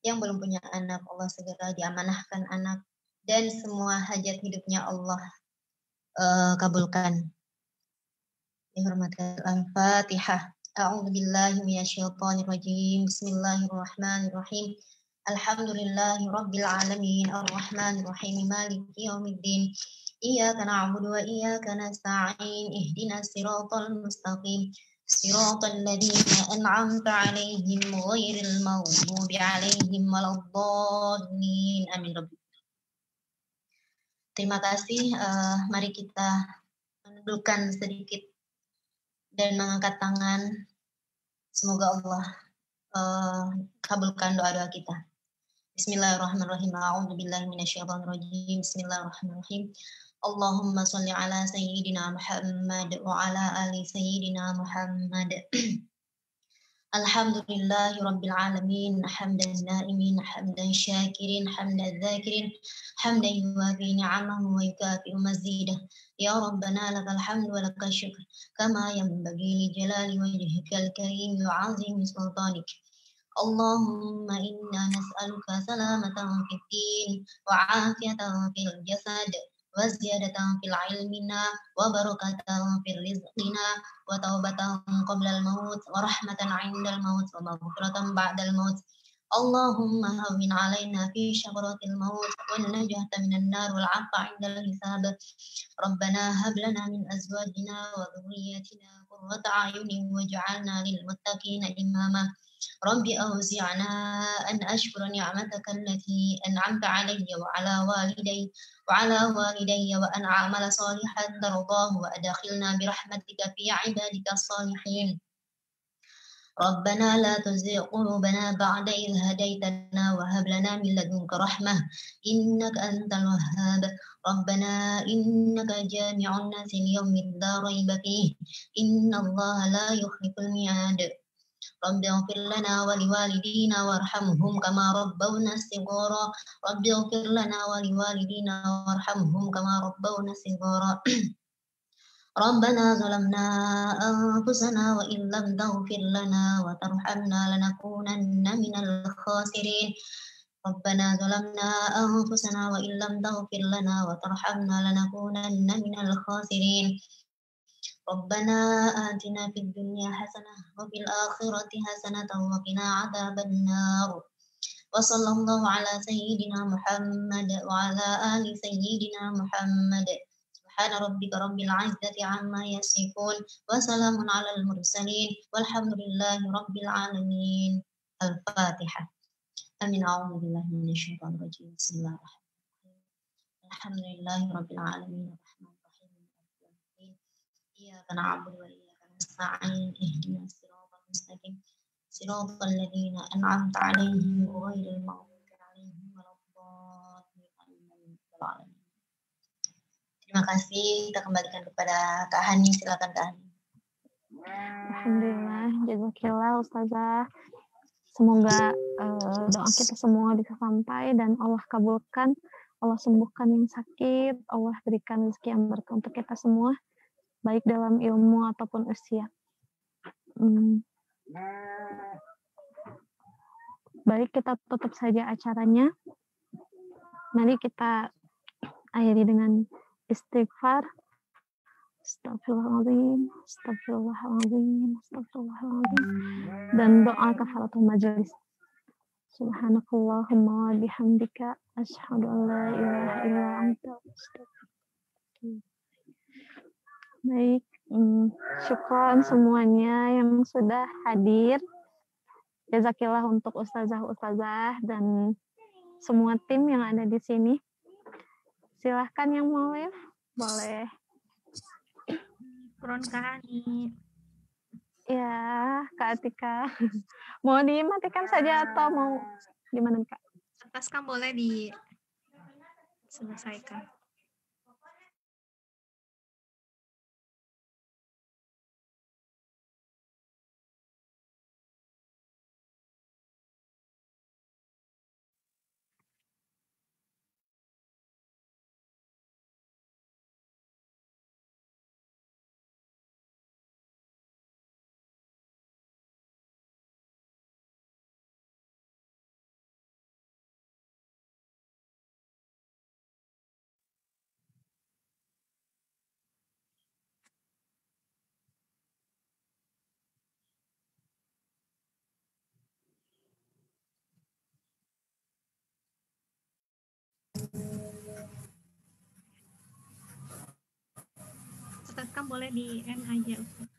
Yang belum punya anak, Allah segera diamanahkan anak. Dan semua hajat hidupnya Allah kabulkan. Dihormatkan Al-Fatihah. A'udzu billahi minasyaitonir rajim. Bismillahirrahmanirrahim. Alhamdulillahi rabbil alamin. Arrahmanir rahim. Maliki yaumiddin. Iyyaka na'budu wa iyyaka nasta'in. Ihdinas siratal mustaqim. Siratal ladzina an'amta 'alaihim ghairil maghdubi 'alaihim waladdallin. Amin. Terima kasih. Mari kita menundukkan sedikit dan mengangkat tangan. Semoga Allah kabulkan doa-doa kita. Bismillahirrahmanirrahim. A'udzu billahi minasyaitonir rajim. Bismillahirrahmanirrahim. Allahumma sholli ala sayyidina Muhammad wa ala ali sayyidina Muhammad. Alhamdulillahi rabbil alamin. Hamdan na'imin, hamdan syakirin, hamdan dzakirin, hamdan yuwafi ni'amahu wa yukafi'u mazidah. Ya Rabbana lakal hamdu wa lakal syukr kama yanbaghi li jalali wajhikal karim wa 'azimi sultanik. Allahumma inna nas'aluka salamatan fid din wa 'afiyatan fil jasad wa ziyadatan fil ilmina wa barakatan fil rizqina wa taubatan qabla al-maut wa rahmatan 'inda al-maut wa maghfiratan ba'da al-maut. Allahumma hawwin 'alaina fi syakaratil maut wa najata minan nar wal 'afwa 'inda al-hisab. Rabbana hab lana min azwajina wa dhurriyyatina qurrata a'yunin waj'alna lil muttaqina imama. Rabbi awzi'na an ashkura ni'mataka allati an'amta 'alayya wa 'ala walidayya wa an a'mala salihan tardahu wa adkhilna bi rahmatika fi 'ibadika as-salihin. Rabbana la tuzigh qulubana ba'da idh hadaytana wa hab lana min ladunka rahmah innaka antal wahhab. Rabbana innaka jami'un nasi liyawmin la rayba fihi innallaha la yukhliful mi'ad. رب اغفر لنا ولوالدينا وارحمهم كما ربونا صغارا رب اغفر لنا ولوالدينا وارحمهم كما ربونا صغارا ربنا ظلمنا أنفسنا وإن لم تغفر لنا وترحمنا لنكونن من الخاسرين ربنا ظلمنا أنفسنا وإن لم تغفر لنا وترحمنا لنكونن من الخاسرين ربنا آتنا في الدنيا حسنة وفي الآخرة حسنة وقنا عذاب النار وصلى الله على سيدنا محمد وعلى آل سيدنا محمد سبحان ربك رب العزة عما يصفون وسلام على المرسلين والحمد لله رب العالمين الفاتحة آمين أعوذ بالله من الشيطان الرجيم بسم الله الرحمن الرحيم الحمد لله رب العالمين الرحمن الرحيم مالك يوم الدين إياك نعبد وإياك نستعين اهدنا الصراط المستقيم صراط الذين أنعمت عليهم غير المغضوب عليهم ولا الضالين آمين يا رب العالمين. Terima kasih, kita kembalikan kepada Kak Hani, silakan Kak Hani. Alhamdulillah, jazakillah Ustazah. Semoga doa kita semua bisa sampai dan Allah kabulkan, Allah sembuhkan yang sakit, Allah berikan rezeki yang berkah untuk kita semua, baik dalam ilmu ataupun usia. Baik, kita tutup saja acaranya. Mari kita akhiri dengan istighfar. Astagfirullahaladzim, astagfirullahaladzim, astagfirullahaladzim. Dan doa kafaratul majelis. Subhanakallahumma bihamdika asyhadu an la ilaha illa anta astaghfiruka. Baik, syukran semuanya yang sudah hadir. Jazakillah untuk ustazah-ustazah dan semua tim yang ada di sini. Silahkan yang mau live, boleh. Kurang Kak Hani. Ya, Kak Atika. Mau dimatikan saja atau mau gimana Kak? Atas kan boleh diselesaikan. Ustaz kan boleh di end aja Ustaz.